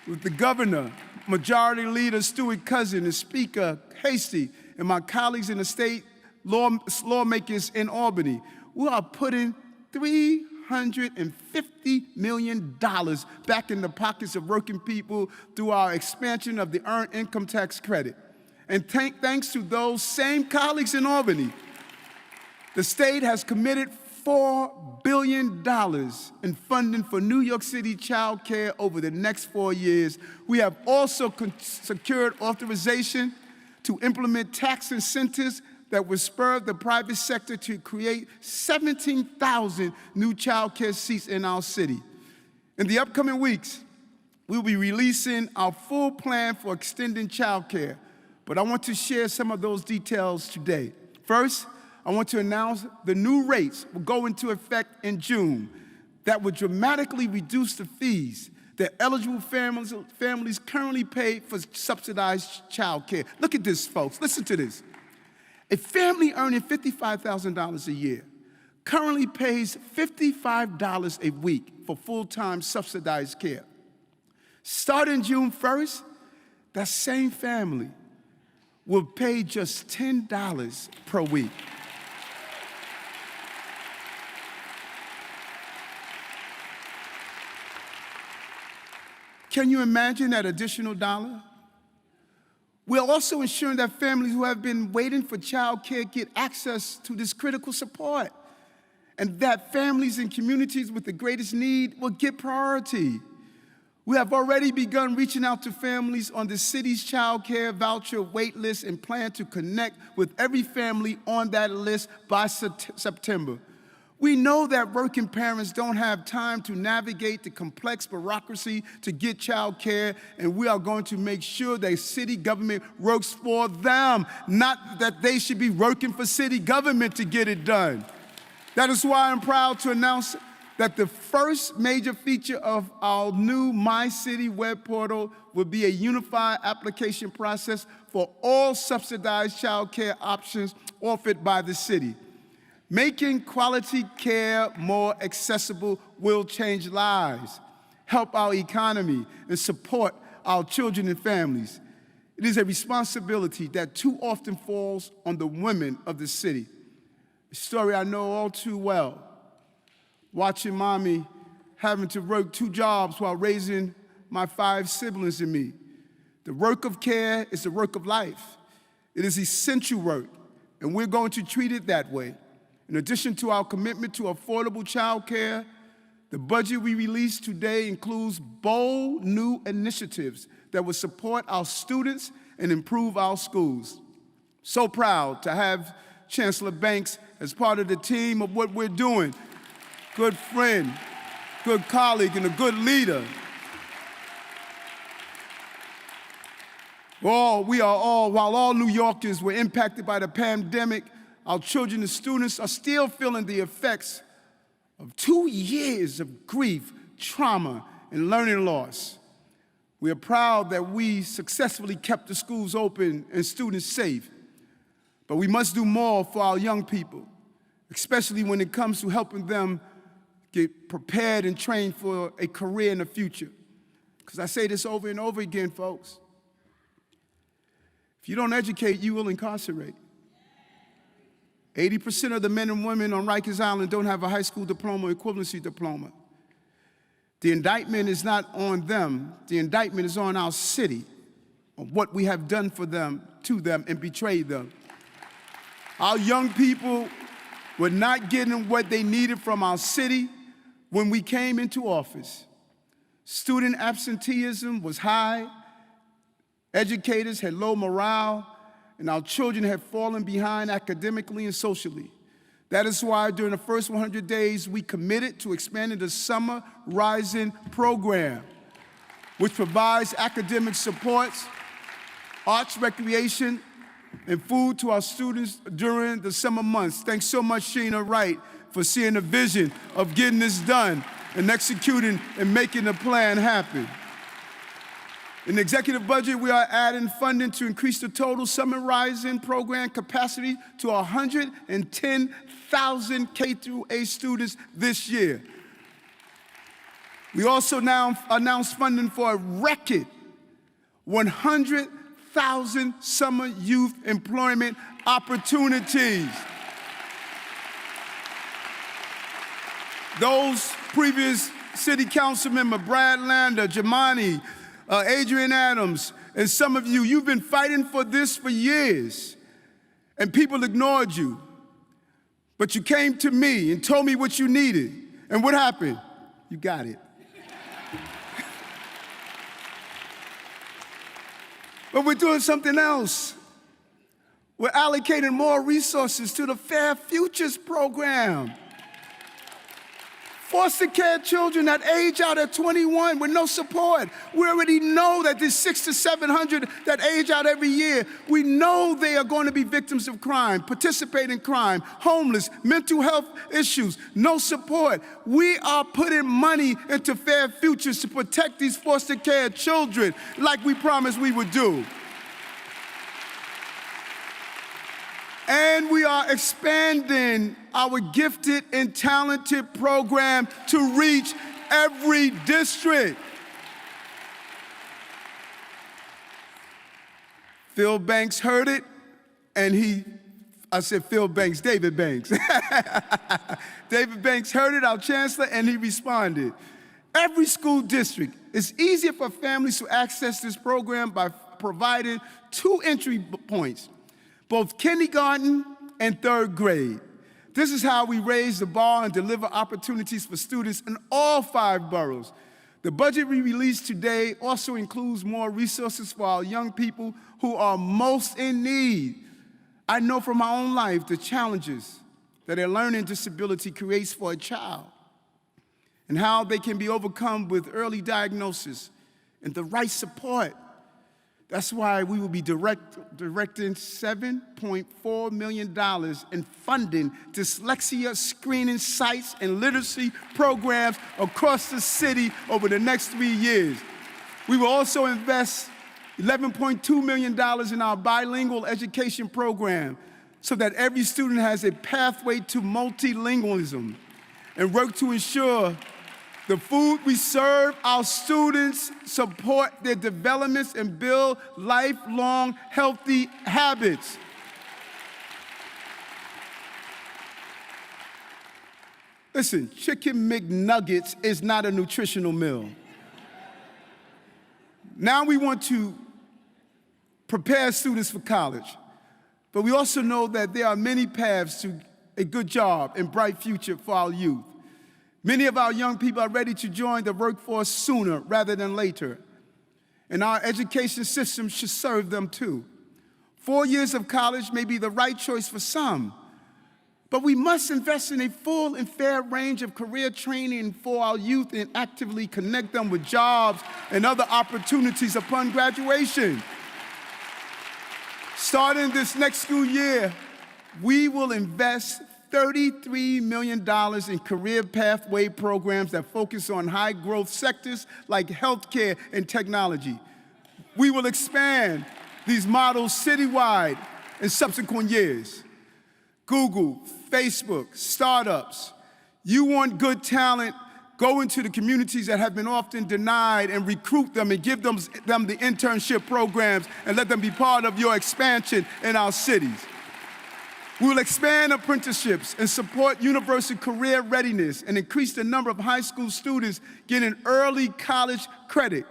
with the governor, Majority Leader Stuart Cousin, and Speaker Hasty, and my colleagues in the state lawmakers in Albany, we are putting $350 million back in the pockets of working people through our expansion of the Earned Income Tax Credit. And thanks to those same colleagues in Albany, the state has committed $4 billion in funding for New York City child care over the next 4 years. We have also secured authorization to implement tax incentives that will spur the private sector to create 17,000 new child care seats in our city. In the upcoming weeks, we'll be releasing our full plan for extending child care, but I want to share some of those details today. First, I want to announce the new rates will go into effect in June that will dramatically reduce the fees that eligible families currently pay for subsidized child care. Look at this, folks. Listen to this. A family earning $55,000 a year currently pays $55 a week for full-time subsidized care. Starting June 1st, that same family will pay just $10 per week. Can you imagine that additional dollar? We're also ensuring that families who have been waiting for child care get access to this critical support, and that families in communities with the greatest need will get priority. We have already begun reaching out to families on the city's child care voucher wait list and plan to connect with every family on that list by September. We know that working parents don't have time to navigate the complex bureaucracy to get child care, and we are going to make sure that city government works for them, not that they should be working for city government to get it done. That is why I'm proud to announce that the first major feature of our new My City web portal will be a unified application process for all subsidized child care options offered by the city. Making quality care more accessible will change lives, help our economy, and support our children and families. It is a responsibility that too often falls on the women of the city. A story I know all too well, watching mommy having to work 2 jobs while raising my 5 siblings and me. The work of care is the work of life. It is essential work, and we're going to treat it that way. In addition to our commitment to affordable child care, the budget we released today includes bold new initiatives that will support our students and improve our schools. So proud to have Chancellor Banks as part of the team of what we're doing. Good friend, good colleague, and a good leader. While all New Yorkers were impacted by the pandemic, our children and students are still feeling the effects of 2 years of grief, trauma, and learning loss. We are proud that we successfully kept the schools open and students safe. But we must do more for our young people, especially when it comes to helping them get prepared and trained for a career in the future. Because I say this over and over again, folks. If you don't educate, you will incarcerate. 80% of the men and women on Rikers Island don't have a high school diploma or equivalency diploma. The indictment is not on them. The indictment is on our city, on what we have done for them, to them, and betrayed them. Our young people were not getting what they needed from our city when we came into office. Student absenteeism was high, educators had low morale, and our children had fallen behind academically and socially. That is why during the first 100 days, we committed to expanding the Summer Rising program, which provides academic supports, arts, recreation, and food to our students during the summer months. Thanks so much, Sheena Wright, for seeing the vision of getting this done and executing and making the plan happen. In the executive budget, we are adding funding to increase the total Summer Rising program capacity to 110,000 K-8 students this year. We also now announced funding for a record 100,000 summer youth employment opportunities. Those previous city council member, Brad Lander, Jamani, Adrian Adams, and some of you, you've been fighting for this for years, and people ignored you. But you came to me and told me what you needed. And what happened? You got it. But we're doing something else. We're allocating more resources to the Fair Futures program. Foster care children that age out at 21 with no support. We already know that there's 600 to 700 that age out every year. We know they are going to be victims of crime, participate in crime, homeless, mental health issues, no support. We are putting money into Fair Futures to protect these foster care children like we promised we would do. And we are expanding our gifted and talented program to reach every district. Phil Banks heard it, and David Banks. David Banks heard it, our chancellor, and he responded. Every school district, it's easier for families to access this program by providing 2 entry points, both kindergarten and 3rd grade. This is how we raise the bar and deliver opportunities for students in all 5 boroughs. The budget we released today also includes more resources for our young people who are most in need. I know from my own life the challenges that a learning disability creates for a child and how they can be overcome with early diagnosis and the right support. That's why we will be directing $7.4 million in funding dyslexia screening sites and literacy programs across the city over the next 3 years. We will also invest $11.2 million in our bilingual education program so that every student has a pathway to multilingualism, and work to ensure the food we serve our students support their developments and build lifelong healthy habits. Listen, Chicken McNuggets is not a nutritional meal. Now we want to prepare students for college, but we also know that there are many paths to a good job and bright future for our youth. Many of our young people are ready to join the workforce sooner rather than later, and our education system should serve them too. 4 years of college may be the right choice for some, but we must invest in a full and fair range of career training for our youth and actively connect them with jobs and other opportunities upon graduation. Starting this next school year, we will invest $33 million in career pathway programs that focus on high-growth sectors like healthcare and technology. We will expand these models citywide in subsequent years. Google, Facebook, startups. You want good talent, go into the communities that have been often denied and recruit them and give them the internship programs and let them be part of your expansion in our cities. We will expand apprenticeships and support university career readiness and increase the number of high school students getting early college credit.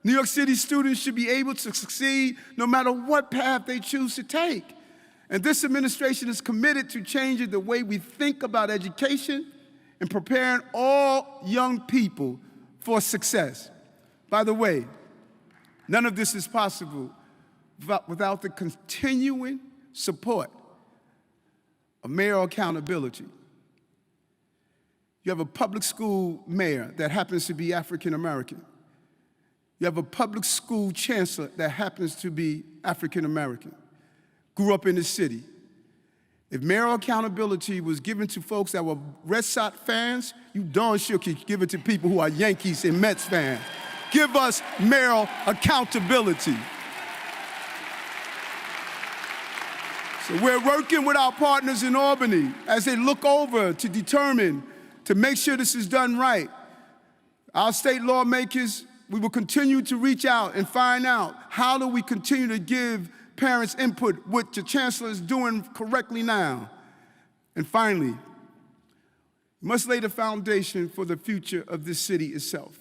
New York City students should be able to succeed no matter what path they choose to take. And this administration is committed to changing the way we think about education and preparing all young people for success. By the way, none of this is possible without the continuing support of mayoral accountability. You have a public school mayor that happens to be African American. You have a public school chancellor that happens to be African American. Grew up in the city. If mayoral accountability was given to folks that were Red Sox fans, you darn sure could give it to people who are Yankees and Mets fans. Give us mayoral accountability. So we're working with our partners in Albany as they look over to determine, to make sure this is done right. Our state lawmakers, we will continue to reach out and find out how do we continue to give parents input, what the chancellor is doing correctly now. And finally, we must lay the foundation for the future of this city itself.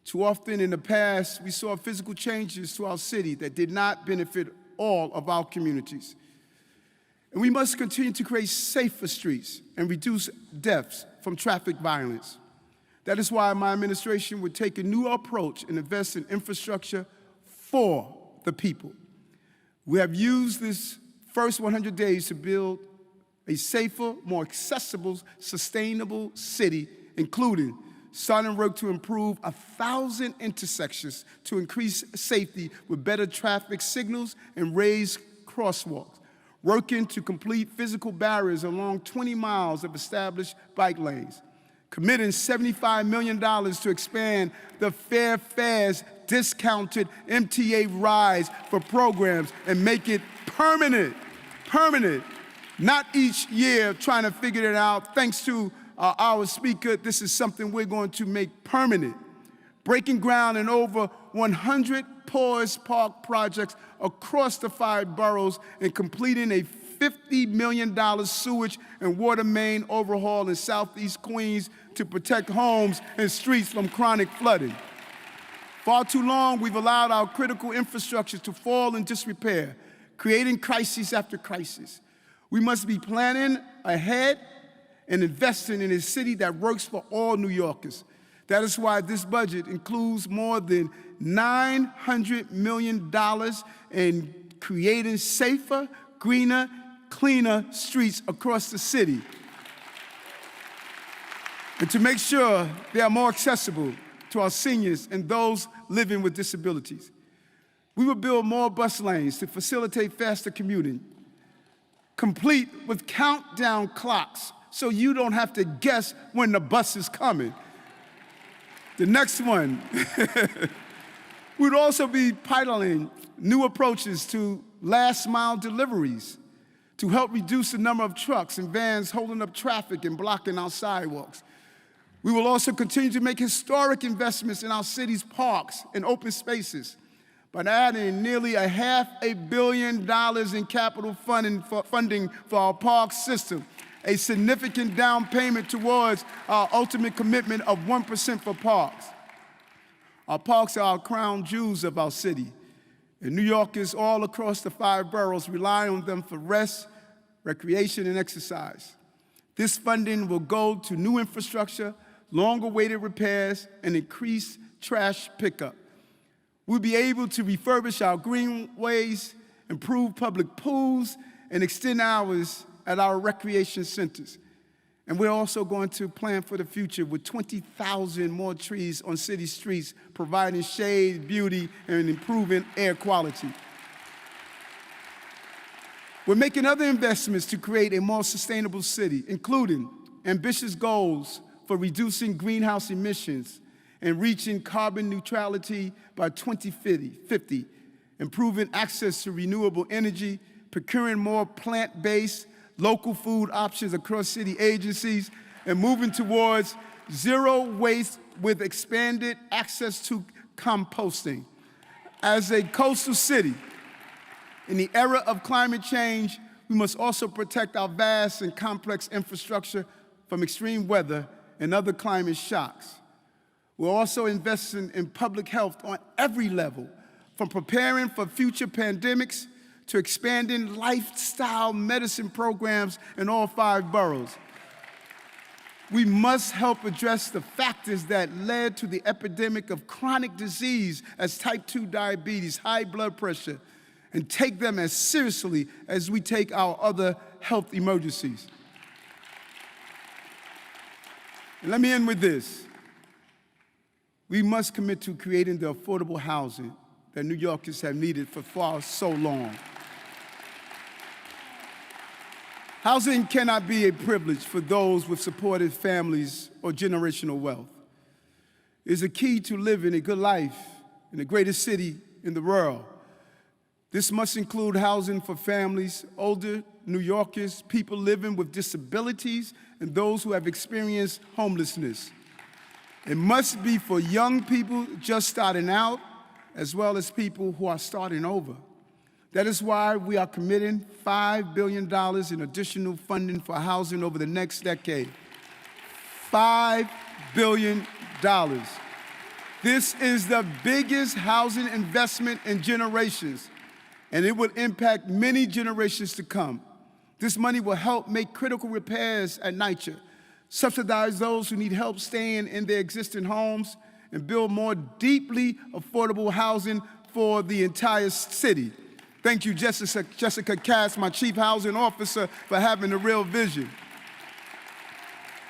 Too often in the past, we saw physical changes to our city that did not benefit all of our communities. And we must continue to create safer streets and reduce deaths from traffic violence. That is why my administration would take a new approach and invest in infrastructure for the people. We have used this first 100 days to build a safer, more accessible, sustainable city, including starting work to improve 1,000 intersections to increase safety with better traffic signals and raised crosswalks. Working to complete physical barriers along 20 miles of established bike lanes. Committing $75 million to expand the Fair Fares discounted MTA rides for programs and make it permanent, not each year trying to figure it out. Thanks to our speaker, this is something we're going to make permanent. Breaking ground in over 100 Porous Park projects across the 5 boroughs and completing a $50 million sewage and water main overhaul in Southeast Queens to protect homes and streets from chronic flooding. Far too long, we've allowed our critical infrastructure to fall in disrepair, creating crisis after crisis. We must be planning ahead and investing in a city that works for all New Yorkers. That is why this budget includes more than $900 million in creating safer, greener, cleaner streets across the city. And to make sure they are more accessible to our seniors and those living with disabilities. We will build more bus lanes to facilitate faster commuting, complete with countdown clocks so you don't have to guess when the bus is coming. The next one, we'd also be piloting new approaches to last mile deliveries to help reduce the number of trucks and vans holding up traffic and blocking our sidewalks. We will also continue to make historic investments in our city's parks and open spaces by adding nearly $500 million in capital funding for our park system, a significant down payment towards our ultimate commitment of 1% for parks. Our parks are our crown jewels of our city, and New Yorkers all across the 5 boroughs rely on them for rest, recreation, and exercise. This funding will go to new infrastructure, longer-awaited repairs, and increased trash pickup. We'll be able to refurbish our greenways, improve public pools, and extend hours at our recreation centers. And we're also going to plan for the future with 20,000 more trees on city streets, providing shade, beauty, and improving air quality. We're making other investments to create a more sustainable city, including ambitious goals for reducing greenhouse emissions and reaching carbon neutrality by 2050, improving access to renewable energy, procuring more plant-based, local food options across city agencies, and moving towards zero waste with expanded access to composting. As a coastal city, in the era of climate change, we must also protect our vast and complex infrastructure from extreme weather and other climate shocks. We're also investing in public health on every level, from preparing for future pandemics to expanding lifestyle medicine programs in all 5 boroughs. We must help address the factors that led to the epidemic of chronic disease as type 2 diabetes, high blood pressure, and take them as seriously as we take our other health emergencies. And let me end with this. We must commit to creating the affordable housing that New Yorkers have needed for so long. Housing cannot be a privilege for those with supportive families or generational wealth. It is a key to living a good life in the greatest city in the world. This must include housing for families, older New Yorkers, people living with disabilities, and those who have experienced homelessness. It must be for young people just starting out, as well as people who are starting over. That is why we are committing $5 billion in additional funding for housing over the next decade. $5 billion. This is the biggest housing investment in generations, and it will impact many generations to come. This money will help make critical repairs at NYCHA, subsidize those who need help staying in their existing homes, and build more deeply affordable housing for the entire city. Thank you, Jessica Cass, my Chief Housing Officer, for having a real vision.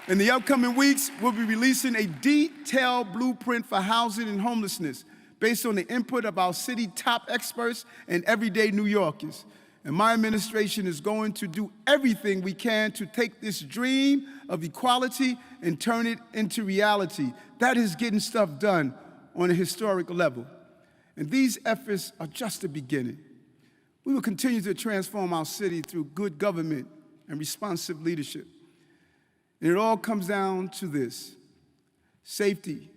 In the upcoming weeks, we'll be releasing a detailed blueprint for housing and homelessness based on the input of our city top experts and everyday New Yorkers. And my administration is going to do everything we can to take this dream of equality and turn it into reality. That is getting stuff done on a historic level. And these efforts are just the beginning. We will continue to transform our city through good government and responsive leadership. And it all comes down to this: safety,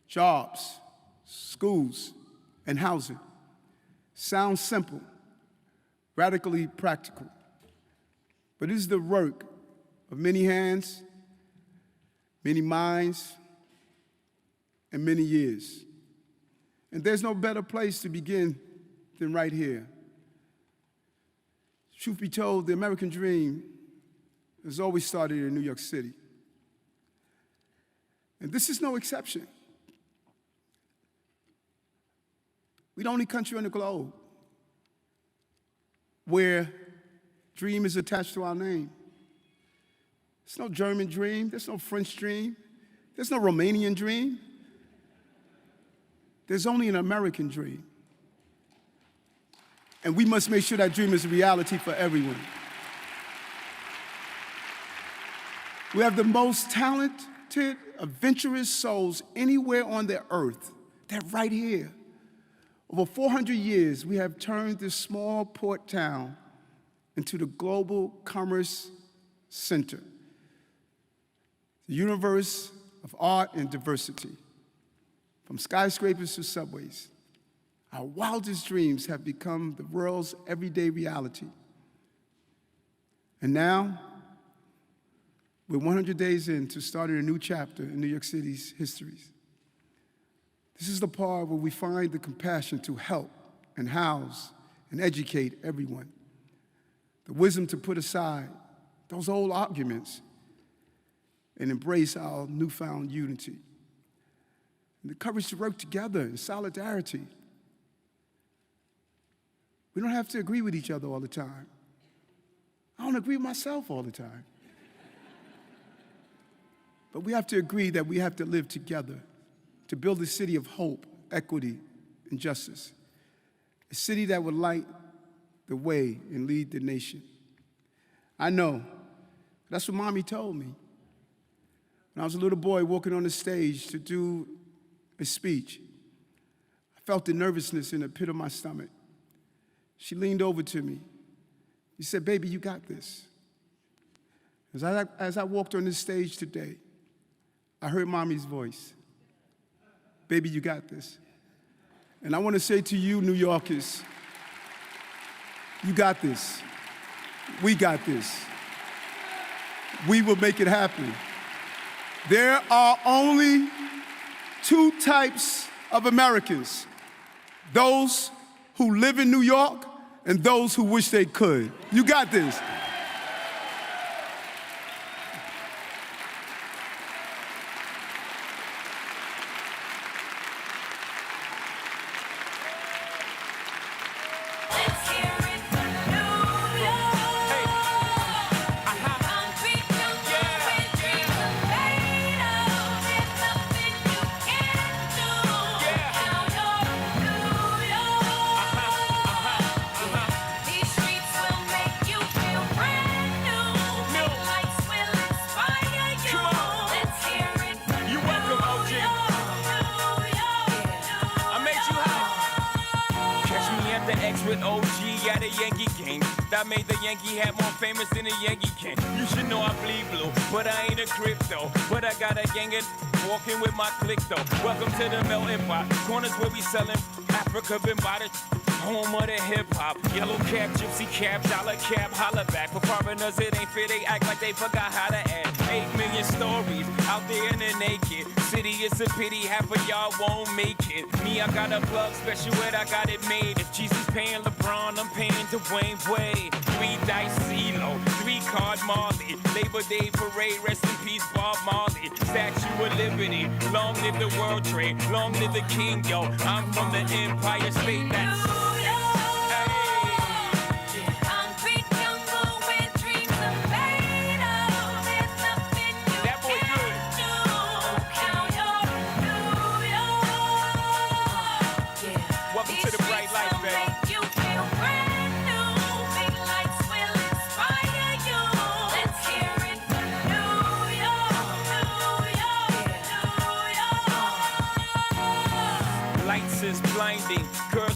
jobs, schools, and housing. Sounds simple, radically practical, but it is the work of many hands, many minds, and many years. And there's no better place to begin than right here. Truth be told, the American dream has always started in New York City. And this is no exception. We're the only country on the globe where dream is attached to our name. There's no German dream, there's no French dream, there's no Romanian dream. There's only an American dream. And we must make sure that dream is a reality for everyone. We have the most talented, adventurous souls anywhere on the earth. They're right here. Over 400 years, we have turned this small port town into the global commerce center, the universe of art and diversity, from skyscrapers to subways. Our wildest dreams have become the world's everyday reality. And now, we're 100 days into starting a new chapter in New York City's history. This is the part where we find the compassion to help and house and educate everyone, the wisdom to put aside those old arguments and embrace our newfound unity, and the courage to work together in solidarity. We don't have to agree with each other all the time. I don't agree with myself all the time. But we have to agree that we have to live together to build a city of hope, equity, and justice. A city that would light the way and lead the nation. I know. That's what Mommy told me. When I was a little boy walking on the stage to do a speech, I felt the nervousness in the pit of my stomach. She leaned over to me. She said, "Baby, you got this." As I walked on this stage today, I heard Mommy's voice. "Baby, you got this." And I want to say to you, New Yorkers, you got this. We got this. We will make it happen. There are only two types of Americans: those who live in New York and those who wish they could. You got this.
With OG at a Yankee game. That made the Yankee hat more famous than a Yankee can. You should know I bleed blue, but I ain't a crypto. But I got a gang of walking with my click though. Welcome to the melting pot. Corners where we selling Africa been by the home of the hip hop. Yellow cap, gypsy cap, dollar cap, holla back. For foreigners it ain't fair, they act like they forgot how to act. 8 million stories out there in the naked city. It's a pity half of y'all won't make it. Me, I got a plug special ed, I got it made. If Jesus paying LeBron, I'm paying Dwayne Wade. 3 dice CeeLo, 3 card Marley. Labor Day parade, rest in peace Bob Marley. Statue of Liberty, long live the World Trade, long live the King, yo. I'm from the Empire State, that's blinding. Girls